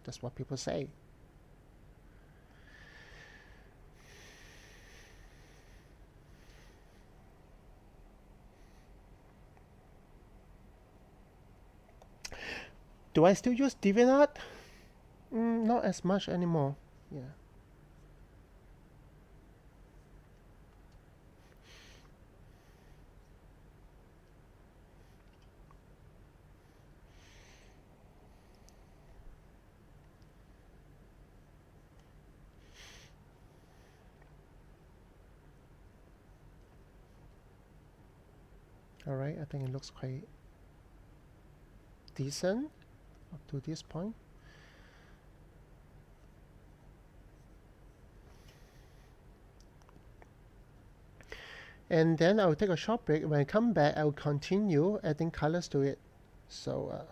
That's what people say. Do I still use DeviantArt? Not as much anymore. Yeah. Alright, I think it looks quite decent up to this point. And then I'll take a short break. When I come back, I'll continue adding colors to it. So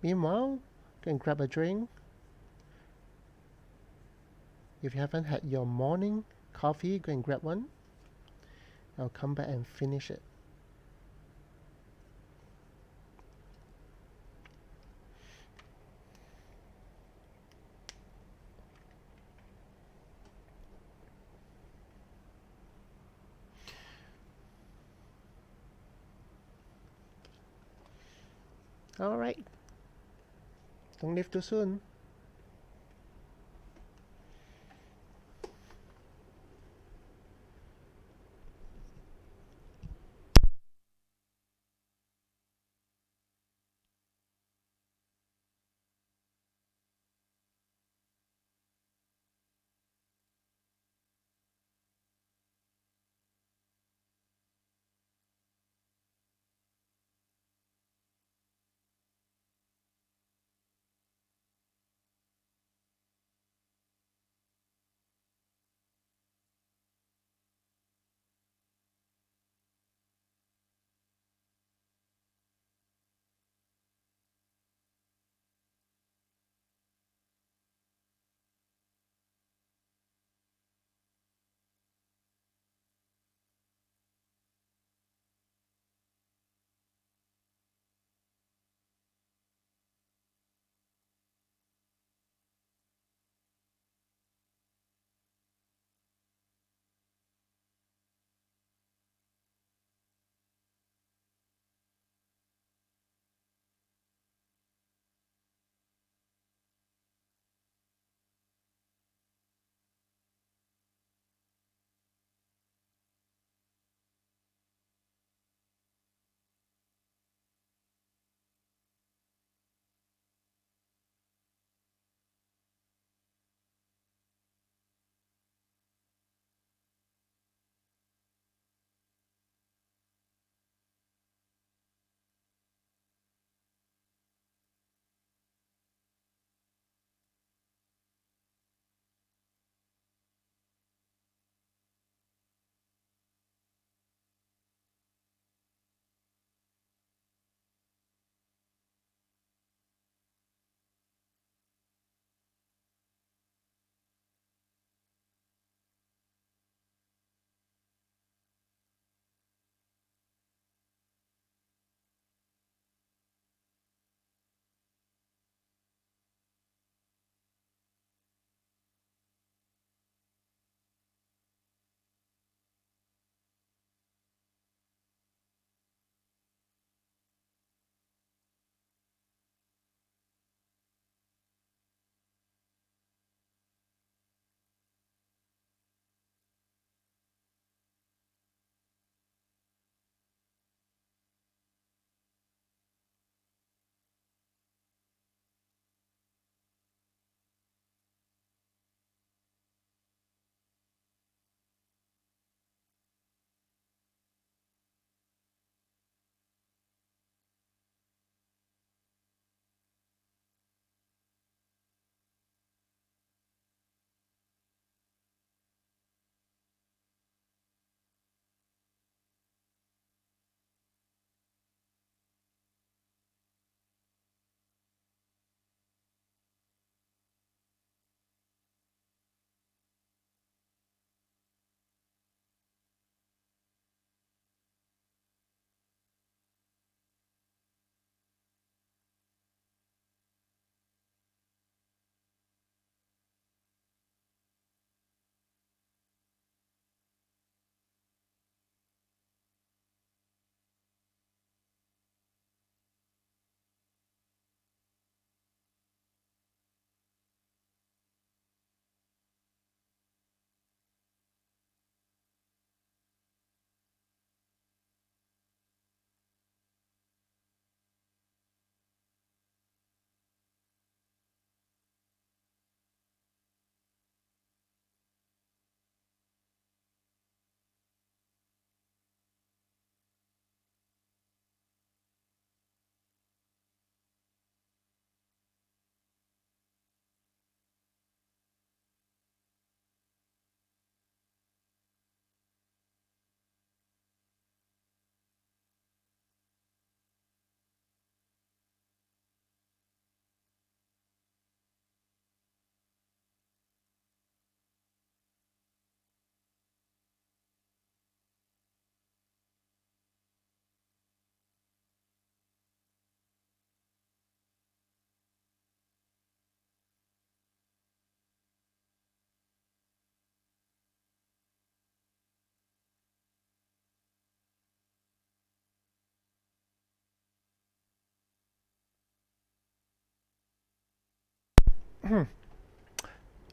meanwhile, go and grab a drink. If you haven't had your morning coffee, go and grab one. I'll come back and finish it. Alright, don't leave too soon.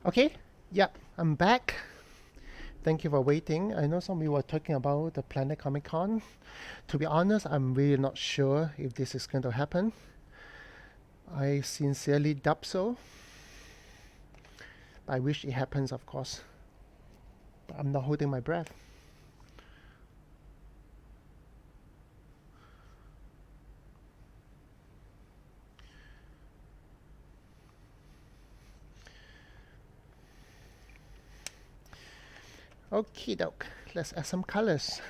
Okay, yeah, I'm back. Thank you for waiting. I know some of you were talking about the Planet Comic Con. To be honest, I'm really not sure if this is going to happen. I sincerely doubt so. I wish it happens, of course. But I'm not holding my breath. Okie doke, let's add some colors.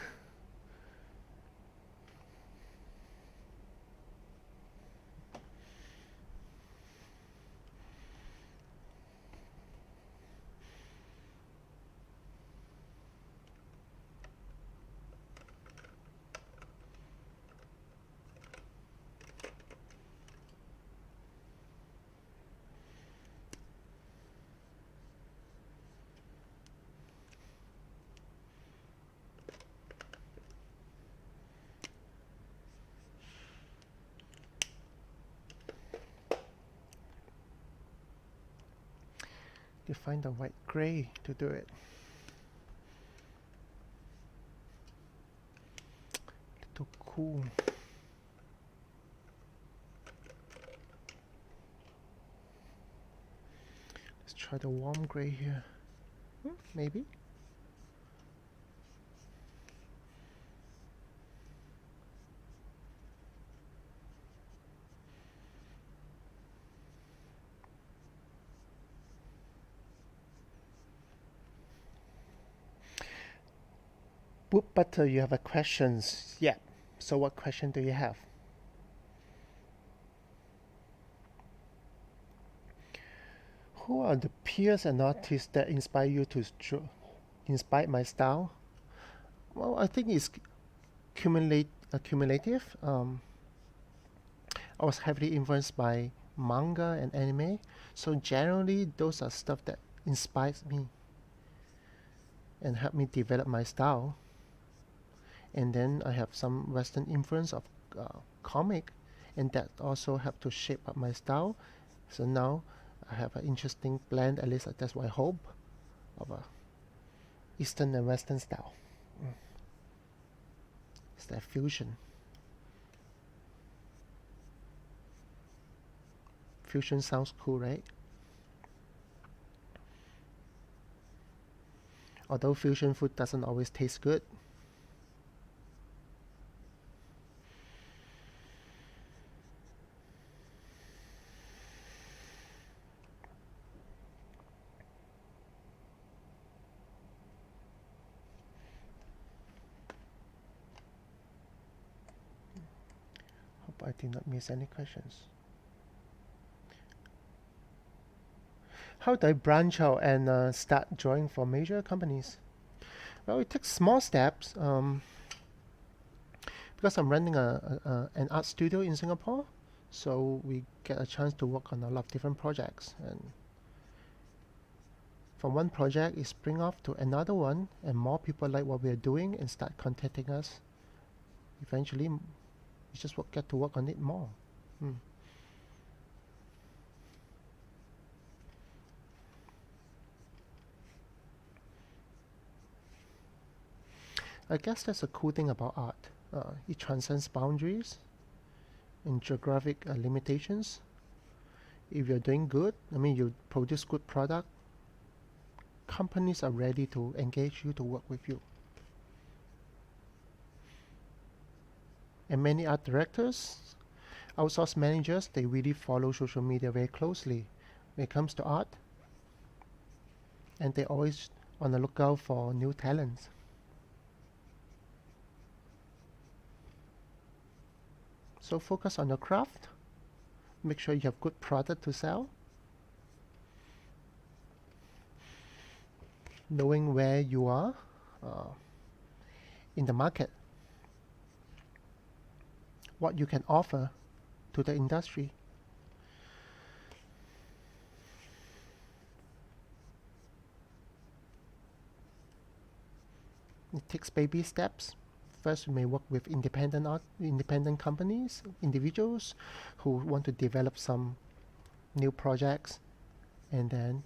You find the white gray to do it. Little cool. Let's try the warm gray here. Maybe. Boop Butter, you have a questions. Yeah. So what question do you have? Who are the peers and artists that inspire you to inspire my style? Well, I think it's cumulative. I was heavily influenced by manga and anime, so generally those are stuff that inspires me and help me develop my style. And then I have some Western influence of comic, and that also helped to shape up my style. So now I have an interesting blend, at least that's what I hope, of a Eastern and Western style. It's that fusion. Fusion sounds cool, right? Although fusion food doesn't always taste good. Hope I did not miss any questions. How do I branch out and start drawing for major companies? Well, it takes small steps. Because I'm running an art studio in Singapore, so we get a chance to work on a lot of different projects. And from one project, it spring off to another one, and more people like what we're doing and start contacting us. Eventually, we just get to work on it more. I guess that's a cool thing about art. It transcends boundaries and geographic limitations. If you're doing good, I mean, you produce good product, companies are ready to engage you to work with you. And many art directors, outsource managers, they really follow social media very closely when it comes to art. And they're always on the lookout for new talents. So focus on your craft. Make sure you have good product to sell. Knowing where you are in the market. What you can offer to the industry. It takes baby steps. First, we may work with independent companies, individuals who want to develop some new projects and then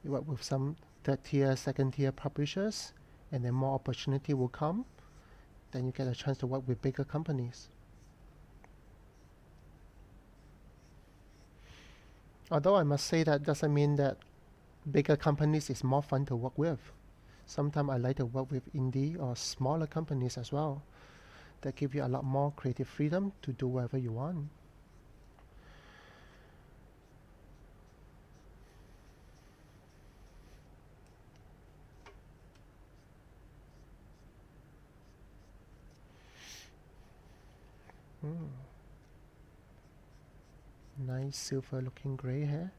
you work with some third tier, second tier publishers, and then more opportunity will come. Then you get a chance to work with bigger companies. Although I must say that doesn't mean that bigger companies is more fun to work with. Sometimes I like to work with indie or smaller companies as well that give you a lot more creative freedom to do whatever you want. Nice silver looking gray hair.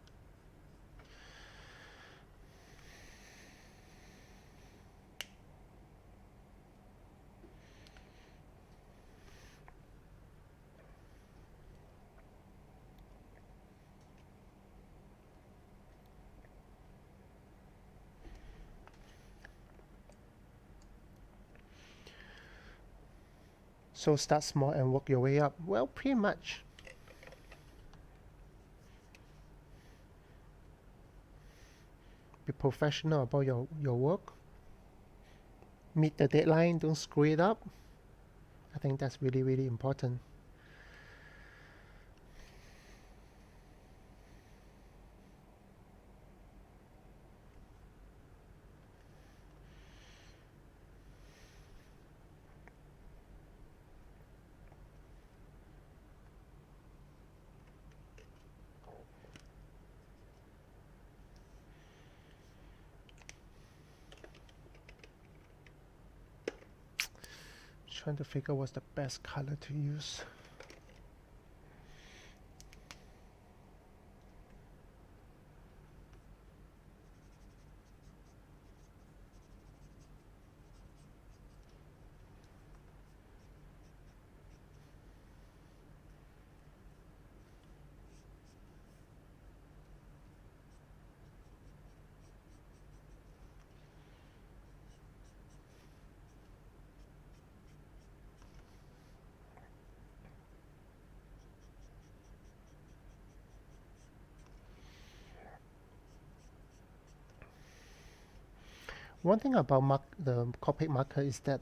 So start small and work your way up. Well, pretty much. Be professional about your work. Meet the deadline, don't screw it up. I think that's really, really important. Trying to figure what's the best color to use. One thing about the Copic marker is that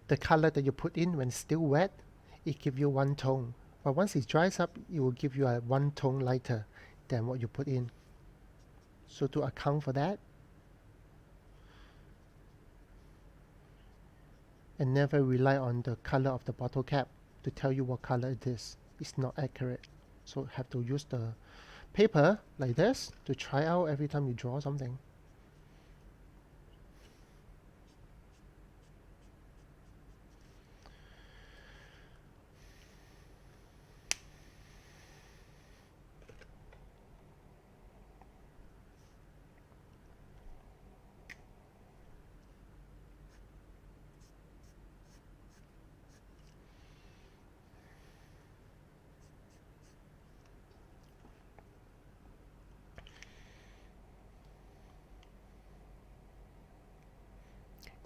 the color that you put in when it's still wet, it gives you one tone. But once it dries up, it will give you a one tone lighter than what you put in. So to account for that, and never rely on the color of the bottle cap to tell you what color it is. It's not accurate. So have to use the paper like this to try out every time you draw something.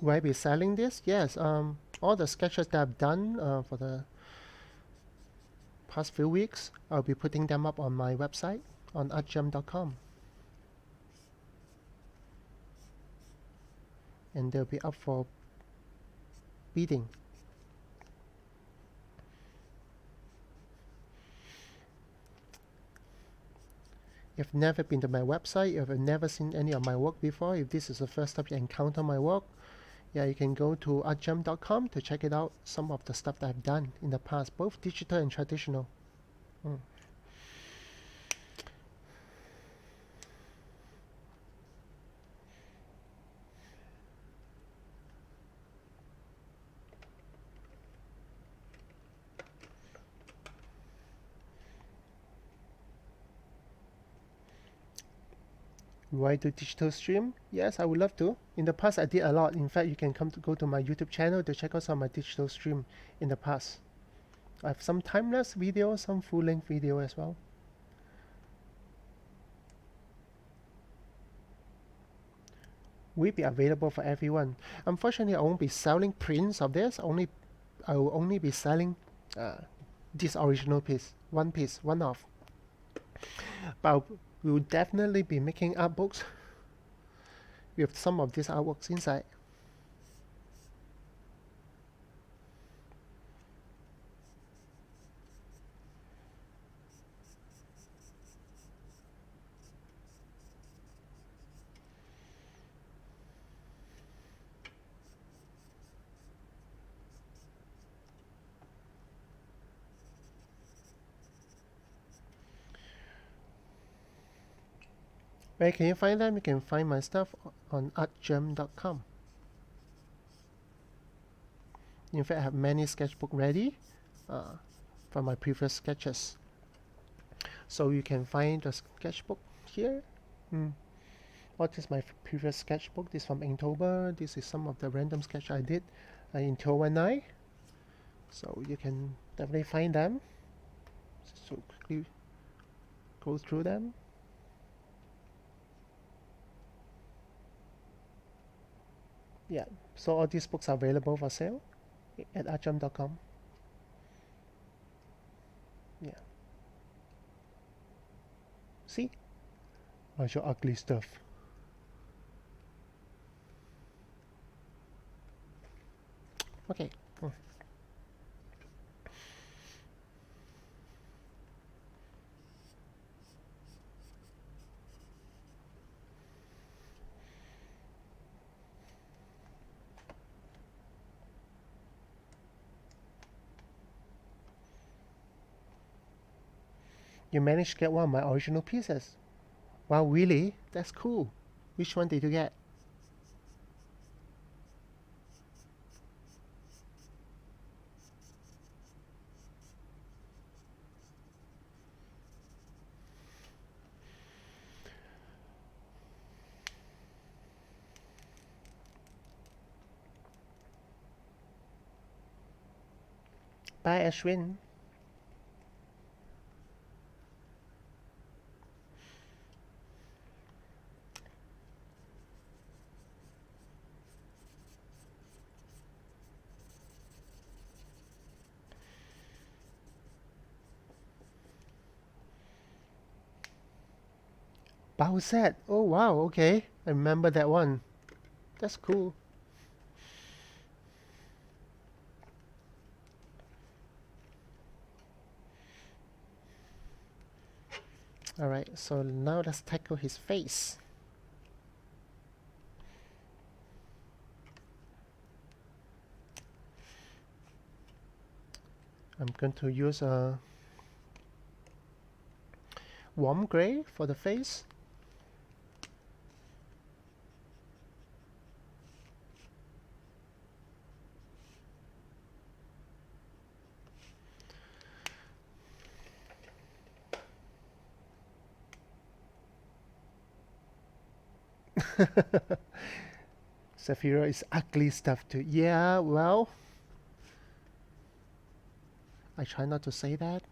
Will I be selling this? Yes. All the sketches that I've done for the past few weeks, I'll be putting them up on my website on artgem.com. And they'll be up for bidding. If you've never been to my website, if you've never seen any of my work before, if this is the first time you encounter my work, yeah, you can go to artgem.com to check it out, some of the stuff that I've done in the past, both digital and traditional. Will I do digital stream? Yes, I would love to. In the past, I did a lot. In fact, you can go to my YouTube channel to check out some of my digital stream in the past. I have some time-lapse video, some full-length video as well. Will be available for everyone. Unfortunately, I won't be selling prints of this. I will only be selling this original piece, one off. But We will definitely be making art books with some of these artworks inside. Where can you find them? You can find my stuff on artgem.com. In fact, I have many sketchbooks ready from my previous sketches. So you can find the sketchbook here. What is my previous sketchbook? This from October. This is some of the random sketch I did in 2019. So you can definitely find them. So quickly go through them. Yeah, so all these books are available for sale at artgem.com. Yeah. See? I show ugly stuff. Okay. You managed to get one of my original pieces. Wow, really? That's cool. Which one did you get? Bye, Ashwin. Bowsette. Oh wow, okay. I remember that one. That's cool. Alright, so now let's tackle his face. I'm going to use a warm gray for the face. Sephiroth is ugly stuff too. Yeah, well, I try not to say that.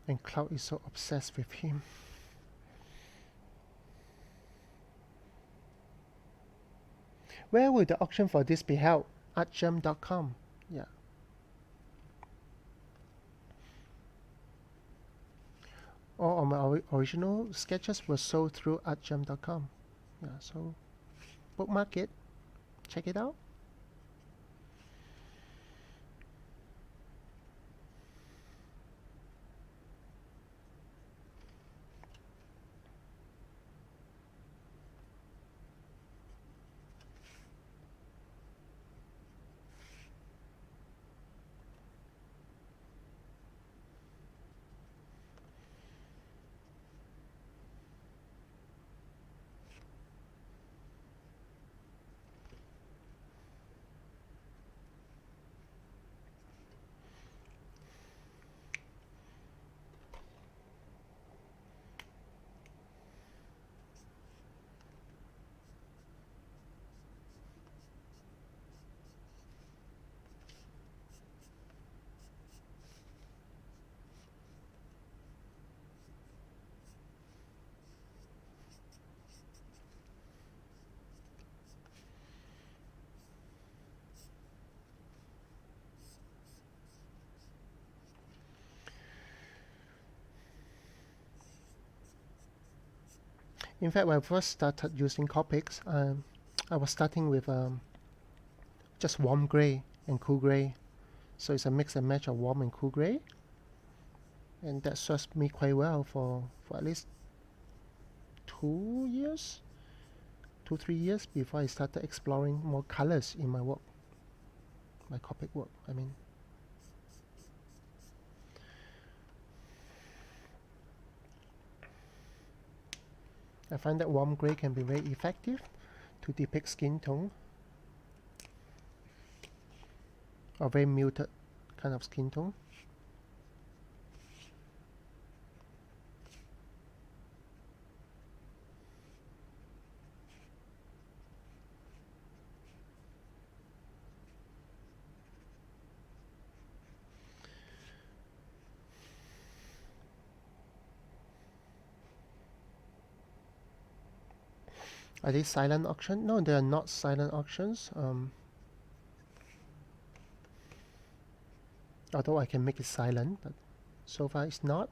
And Cloud is so obsessed with him. Where will the auction for this be held? Artgem.com. Yeah. All of my original sketches were sold through artgem.com. Yeah, so bookmark it. Check it out. In fact, when I first started using Copics, I was starting with just warm gray and cool gray. So it's a mix and match of warm and cool gray. And that serves me quite well for at least 2 years, 3 years before I started exploring more colors in my work, my Copic work, I mean. I find that warm gray can be very effective to depict skin tone or very muted kind of skin tone. Are they silent auction? No, they are not silent auctions. Although I can make it silent, but so far it's not.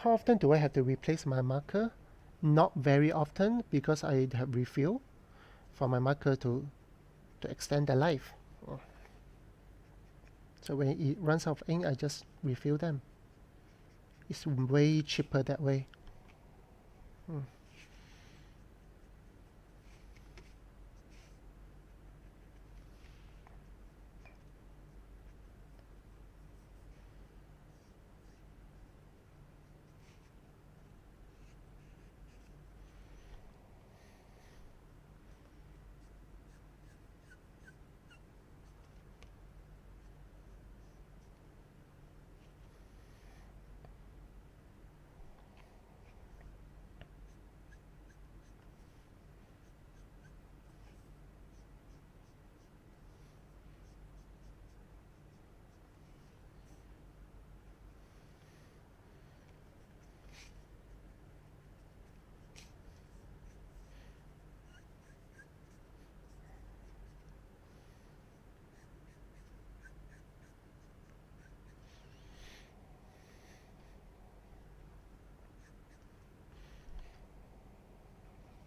How often do I have to replace my marker? Not very often, because I have refill for my marker to extend their life. So when it runs out of ink, I just refill them. It's way cheaper that way.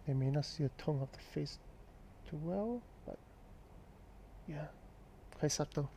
They may not see the tone of the face too well, but yeah, quite subtle.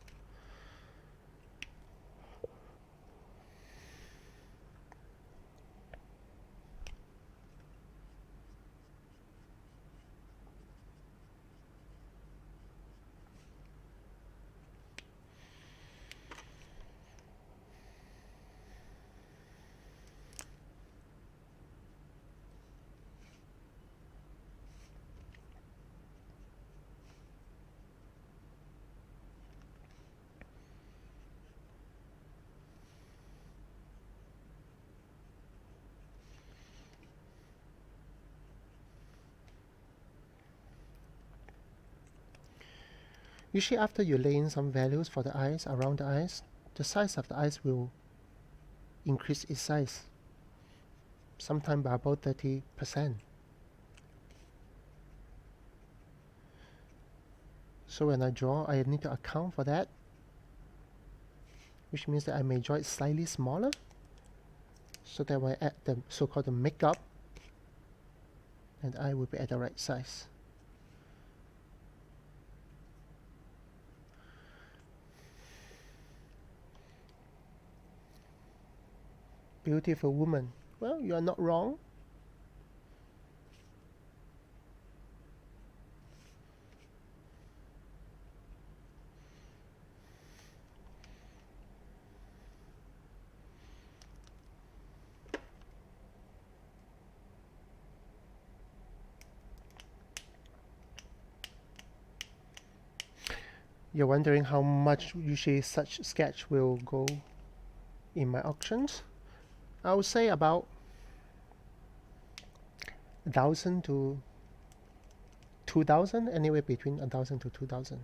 Usually after you lay in some values for the eyes, around the eyes, the size of the eyes will increase its size, sometimes by about 30%. So when I draw, I need to account for that, which means that I may draw it slightly smaller, so that when I add the so-called makeup, and the eye will be at the right size. Beautiful woman. Well, you are not wrong. You're wondering how much usually such sketch will go in my auctions? I would say about 1,000 to 2,000, anywhere between 1,000 to 2,000.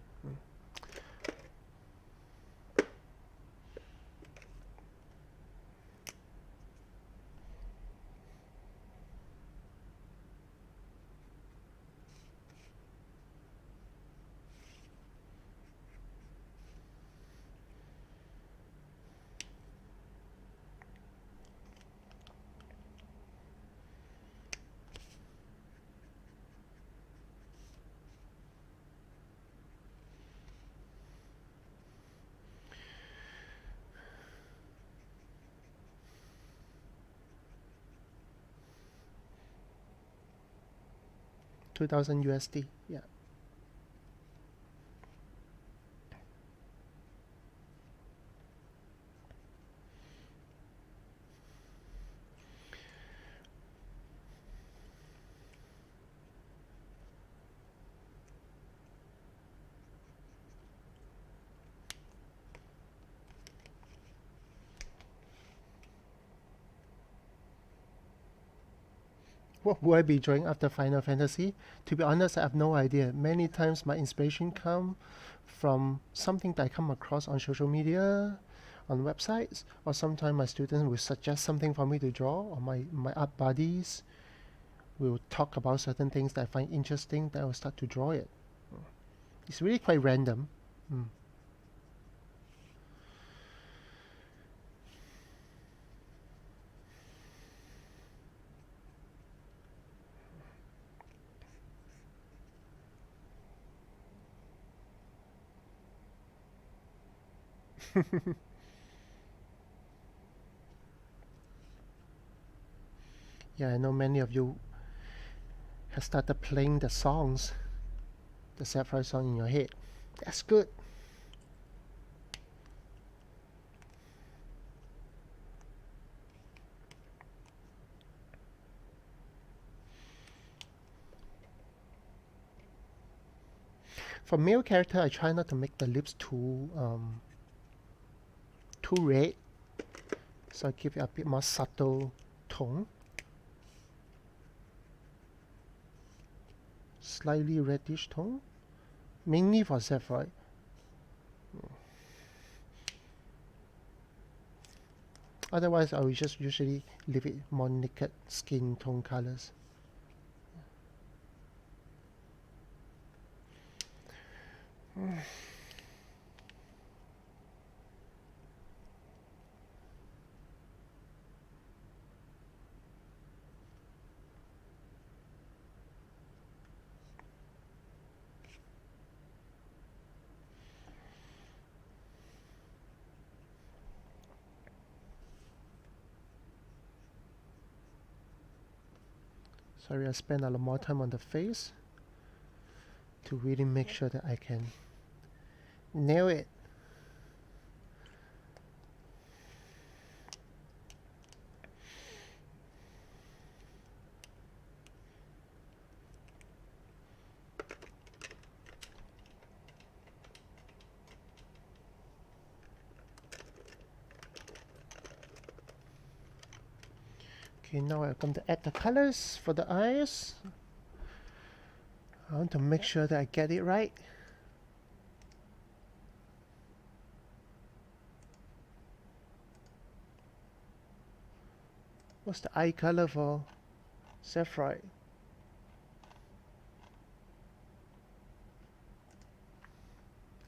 2000 USD. Yeah. What will I be drawing after Final Fantasy? To be honest, I have no idea. Many times my inspiration come from something that I come across on social media, on websites, or sometimes my students will suggest something for me to draw, or my art buddies will talk about certain things that I find interesting, then I will start to draw it. It's really quite random. Mm. Yeah, I know many of you have started playing the songs, the Sephiroth song in your head. That's good. For male character, I try not to make the lips too red, so I give it a bit more subtle tone. Slightly reddish tone, mainly for Sephiroth. Otherwise, I will just usually leave it more naked skin tone colors. Sorry, I spend a lot more time on the face to really make sure that I can nail it. Okay, now I'm going to add the colors for the eyes. I want to make sure that I get it right. What's the eye color for Sephiroth?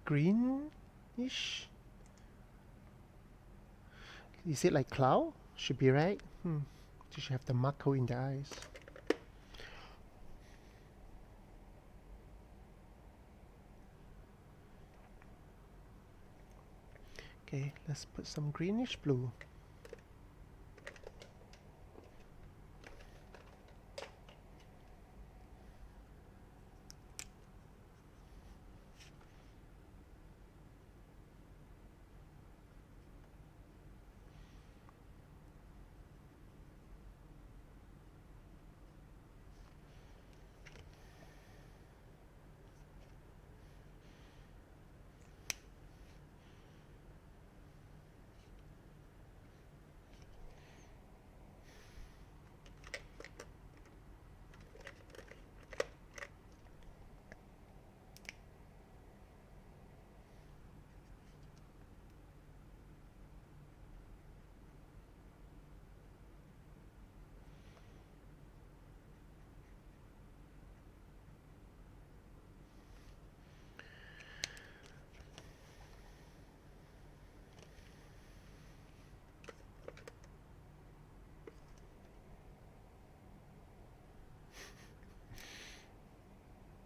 Greenish? Is it like cloud? Should be right. You should have the Mako in the eyes. Okay, let's put some greenish blue.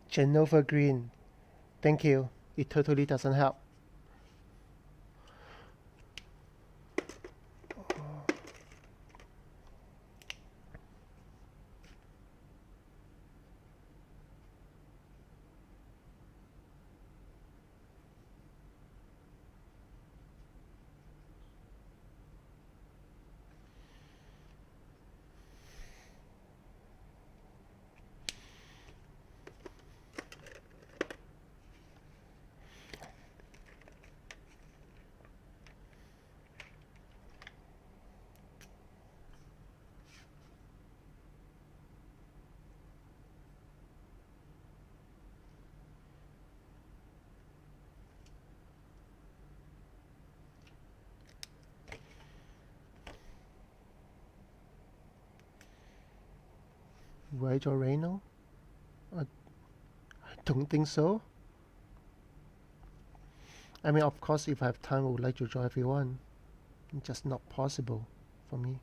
Genova green. Thank you. It totally doesn't help. right, Reno? I don't think so. I mean, of course, if I have time, I would like to join everyone. It's just not possible for me.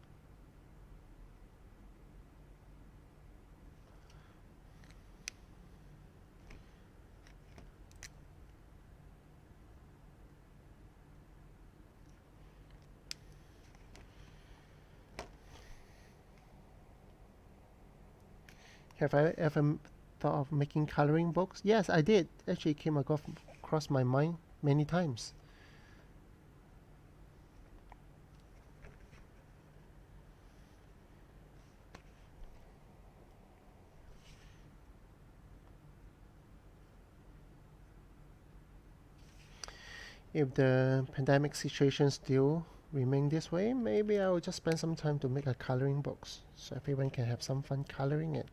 Have I ever thought of making coloring books? Yes, I did. Actually, came across my mind many times. If the pandemic situation still remain this way, maybe I will just spend some time to make a coloring books so everyone can have some fun coloring it.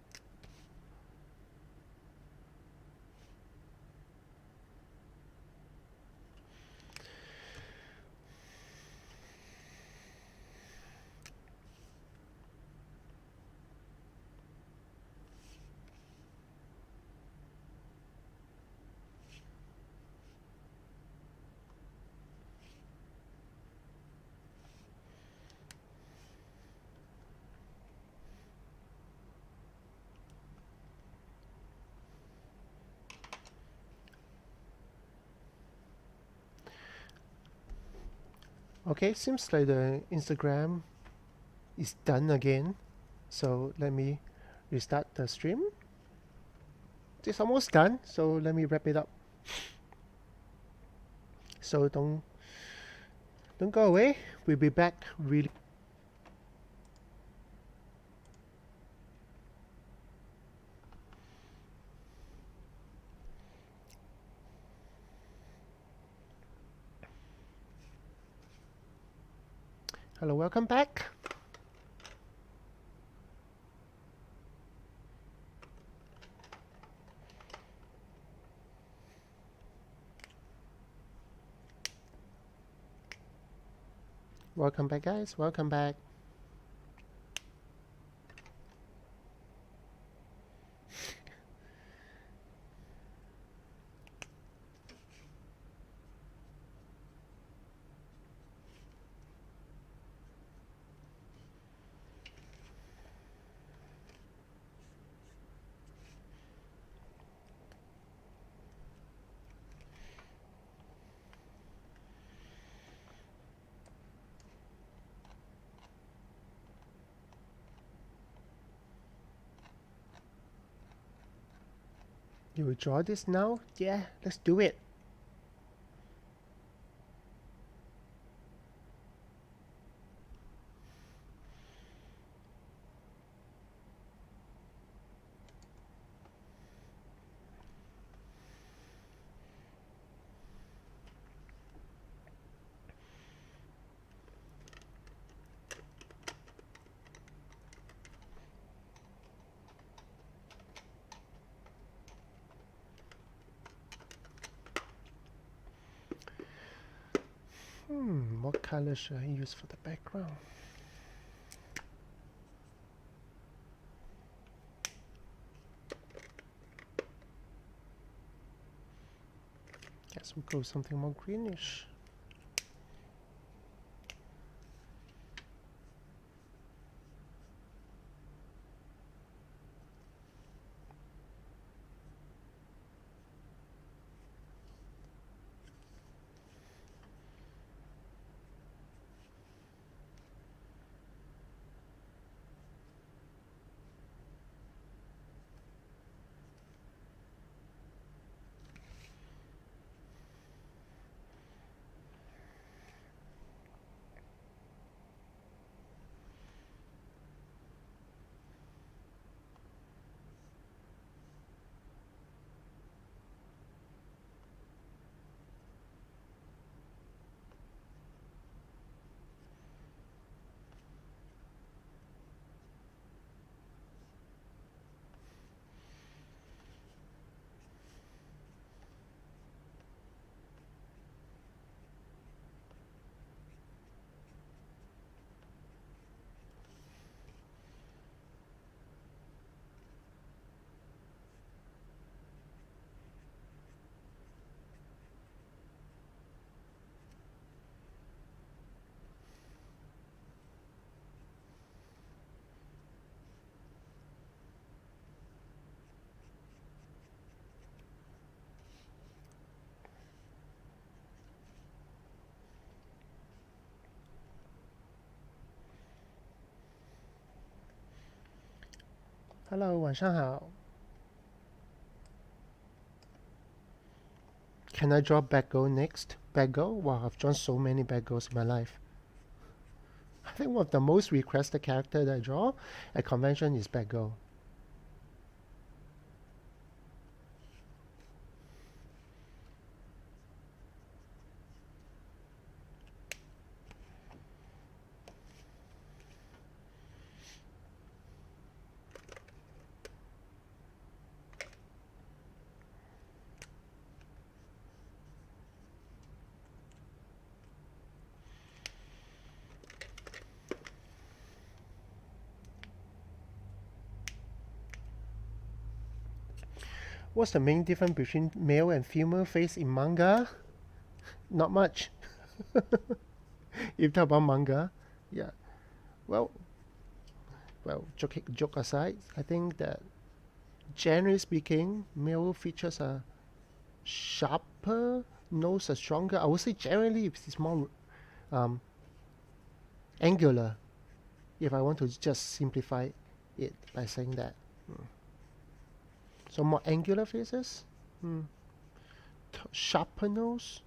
Okay, seems like the Instagram is done again. So let me restart the stream. It's almost done, so let me wrap it up. So don't go away. We'll be back really. Hello, welcome back. Welcome back, guys. Welcome back. You will draw this now? Yeah, let's do it. What color should I use for the background? Guess we'll go something more greenish. Hello，晚上好。Can I draw Baggo next? Baggo? Wow, I've drawn so many Baggos in my life. I think one of the most requested character that I draw at convention is Baggo. What's the main difference between male and female face in manga? Not much. If you talk about manga, yeah. Well, joke aside, I think that generally speaking, male features are sharper, nose are stronger. I would say generally it's more um, angular. If I want to just simplify it by saying that. So more angular faces, sharper nose,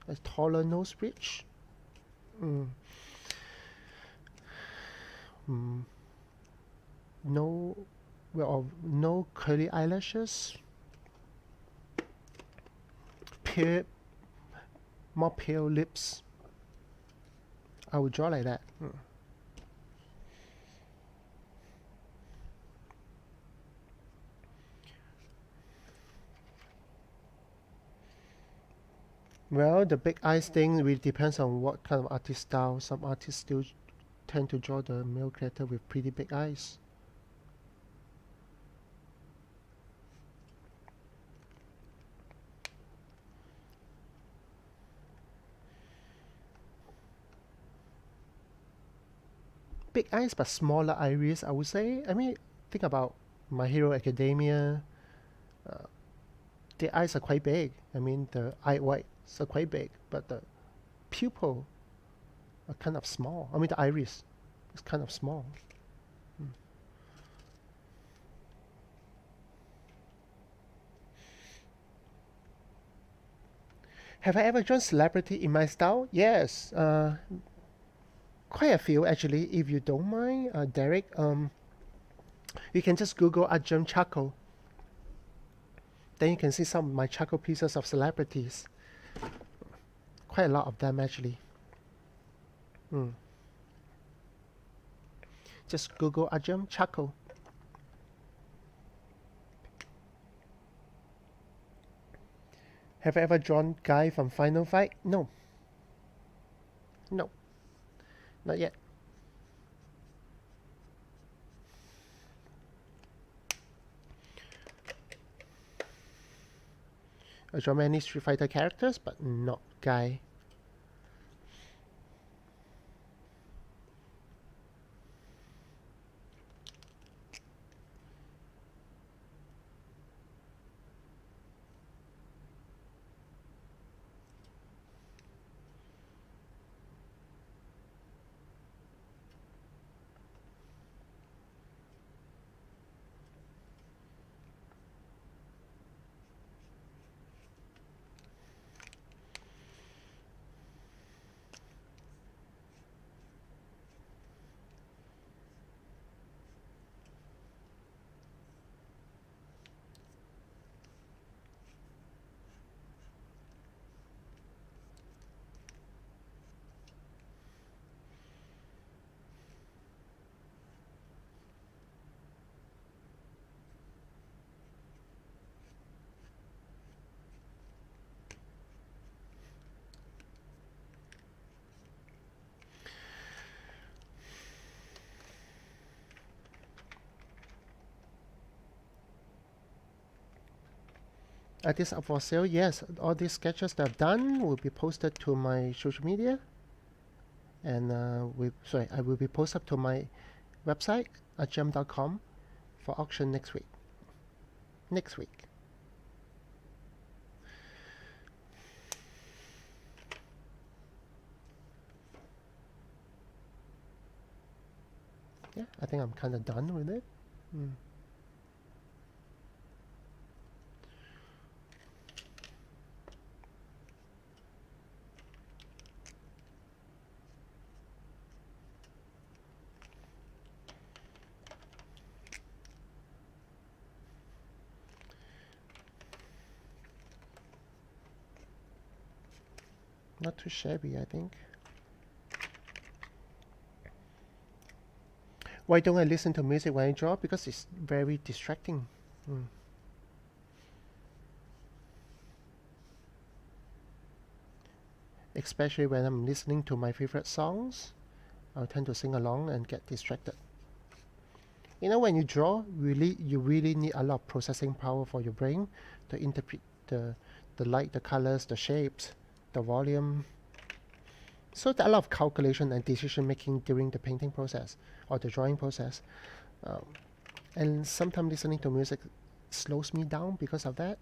a taller nose bridge. Mm. No, no curly eyelashes. More pale lips. I would draw like that. Well, the big eyes thing really depends on what kind of artist style. Some artists still tend to draw the male character with pretty big eyes. Big eyes but smaller iris, I would say. I mean, think about My Hero Academia. The eyes are quite big. I mean, the eye whites are quite big, but the pupil are kind of small. I mean, the iris is kind of small. Have I ever drawn celebrity in my style? Yes, quite a few actually. If you don't mind, Derek, you can just Google Ajam Charcoal. Then you can see some of my charcoal pieces of celebrities. Quite a lot of them actually. Just Google Ajam Charcoal. Have I ever drawn Guy from Final Fight? No. No. Not yet. I draw many Street Fighter characters, but not Guy. Are these up for sale? Yes. All these sketches that I've done will be posted to my social media. And I will be posted to my website, ajam.com, for auction next week. Next week. Yeah, I think I'm kind of done with it. Not too shabby, I think. Why don't I listen to music when I draw? Because it's very distracting. Especially when I'm listening to my favorite songs, I'll tend to sing along and get distracted. You know, when you draw, you really need a lot of processing power for your brain to interpret the light, the colors, the shapes, the volume. So a lot of calculation and decision making during the painting process or the drawing process. And sometimes listening to music slows me down because of that.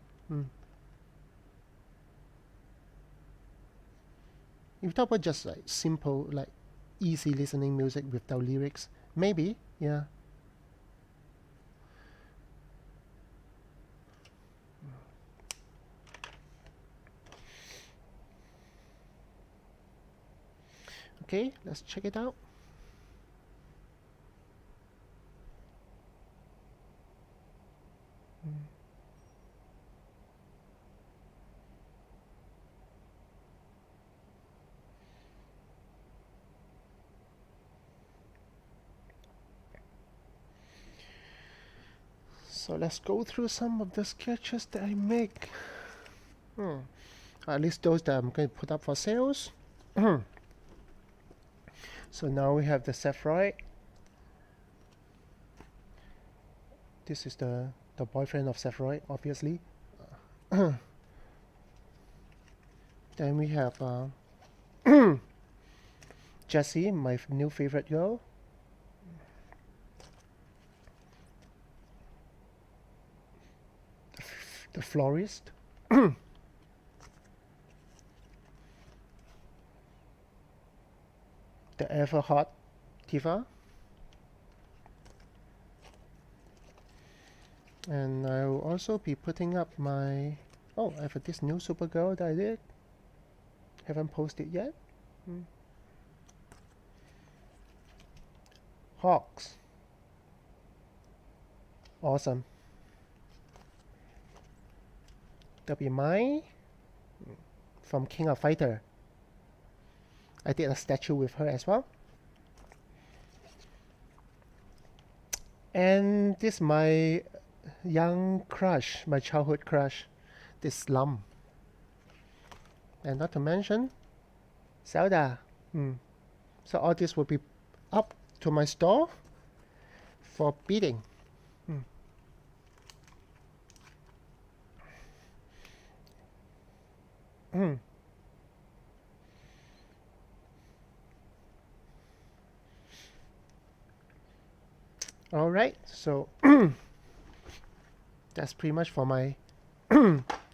If you talk about just like simple, like easy listening music without lyrics, maybe, yeah. Okay, let's check it out. So let's go through some of the sketches that I make. At least those that I'm going to put up for sales. So now we have the Sephiroth. This is the boyfriend of Sephiroth, obviously. Then we have Jessie, my new favorite girl. The florist. The ever hot Tifa. And I will also be putting up my... Oh, I have this new Supergirl that I did. Haven't posted yet. Hawks. Awesome. That'll be mine. From King of Fighter. I did a statue with her as well. And this my young crush, my childhood crush, this Slum. And not to mention Zelda. So all this will be up to my store for bidding. Alright, so that's pretty much for my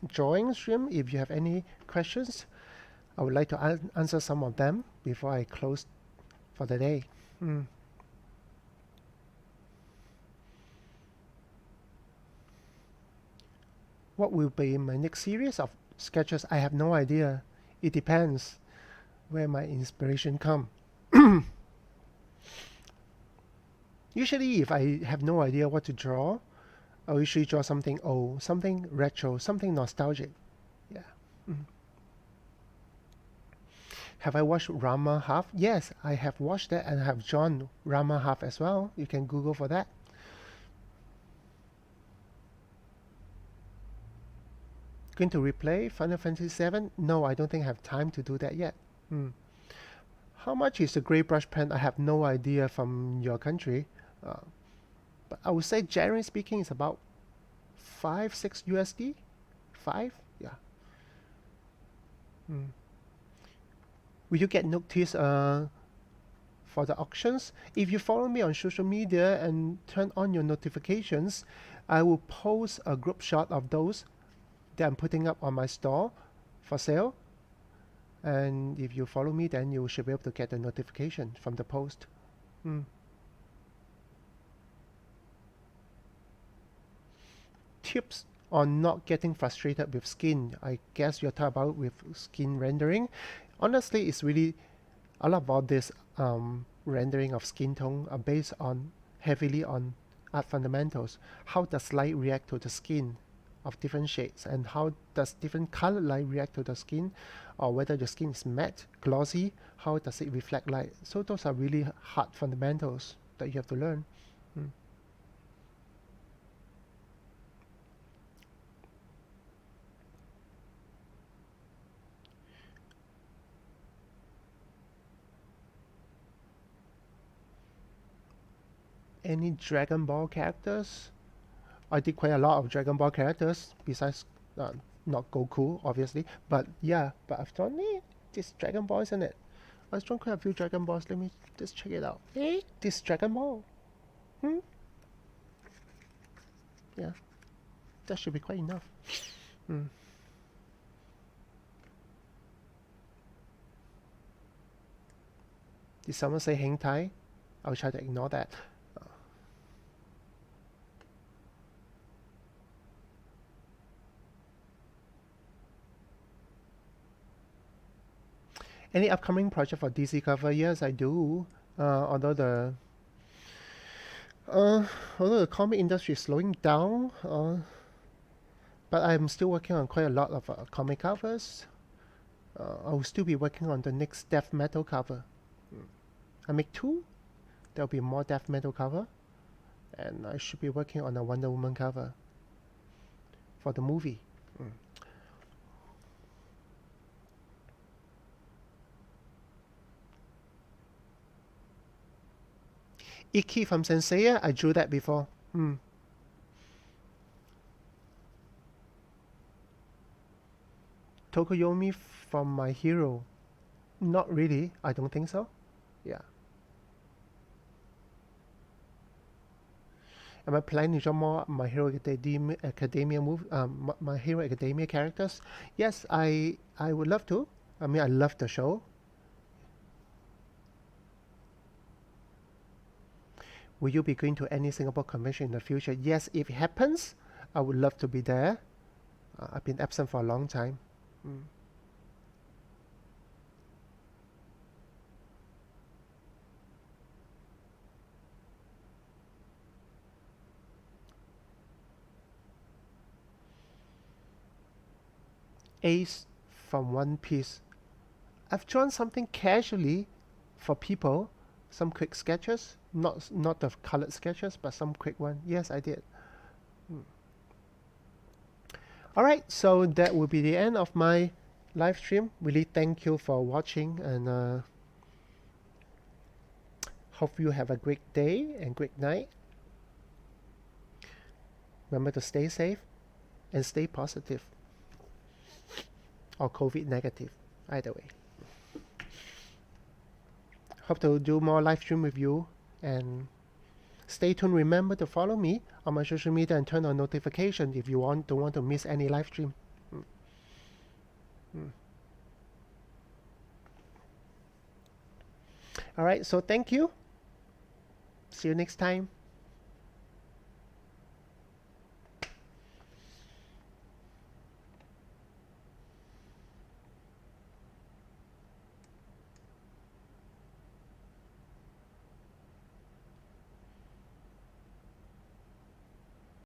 drawing stream. If you have any questions, I would like to answer some of them before I close for the day. What will be my next series of sketches? I have no idea. It depends where my inspiration comes. Usually, if I have no idea what to draw, I'll usually draw something old, something retro, something nostalgic. Yeah. Have I watched Rama Half? Yes, I have watched that and I have drawn Rama Half as well. You can Google for that. Going to replay Final Fantasy 7? No, I don't think I have time to do that yet. How much is the gray brush pen? I have no idea from your country. But I would say, generally speaking, it's about 5-6 USD. 5? Yeah. Will you get notice for the auctions? If you follow me on social media and turn on your notifications, I will post a group shot of those that I'm putting up on my store for sale. And if you follow me, then you should be able to get a notification from the post. Tips on not getting frustrated with skin. I guess you're talking about with skin rendering. Honestly, it's really a lot about this rendering of skin tone are based on heavily on art fundamentals. How does light react to the skin of different shades, and how does different color light react to the skin, or whether the skin is matte, glossy, how does it reflect light. So those are really hard fundamentals that you have to learn. Any Dragon Ball characters? I did quite a lot of Dragon Ball characters besides not Goku, obviously. But yeah, but I've done this Dragon Ball, isn't it? I've drawn quite a few Dragon Balls. Let me just check it out. This Dragon Ball. Yeah, that should be quite enough. Did someone say hentai? I'll try to ignore that. Any upcoming project for DC cover? Yes, I do. Although the comic industry is slowing down, but I'm still working on quite a lot of comic covers. I will still be working on the next death metal cover. I make 2. There'll be more death metal cover, and I should be working on a Wonder Woman cover for the movie. Iki from Senseiya, I drew that before. Tokoyomi from My Hero. Not really, I don't think so. Yeah. Am I planning to draw more My Hero Academia My Hero Academia characters? Yes, I would love to. I mean, I love the show. Will you be going to any Singapore convention in the future? Yes, if it happens, I would love to be there. I've been absent for a long time. Ace from One Piece. I've drawn something casually for people, some quick sketches, not the colored sketches, but some quick one. Yes, I did. All right, so that will be the end of my live stream. Really thank you for watching, and hope you have a great day and great night. Remember to stay safe and stay positive, or COVID negative, either way. Hope to do more live stream with you, and stay tuned. Remember to follow me on my social media and turn on notification if you don't want to miss any live stream. All right, so thank you. See you next time.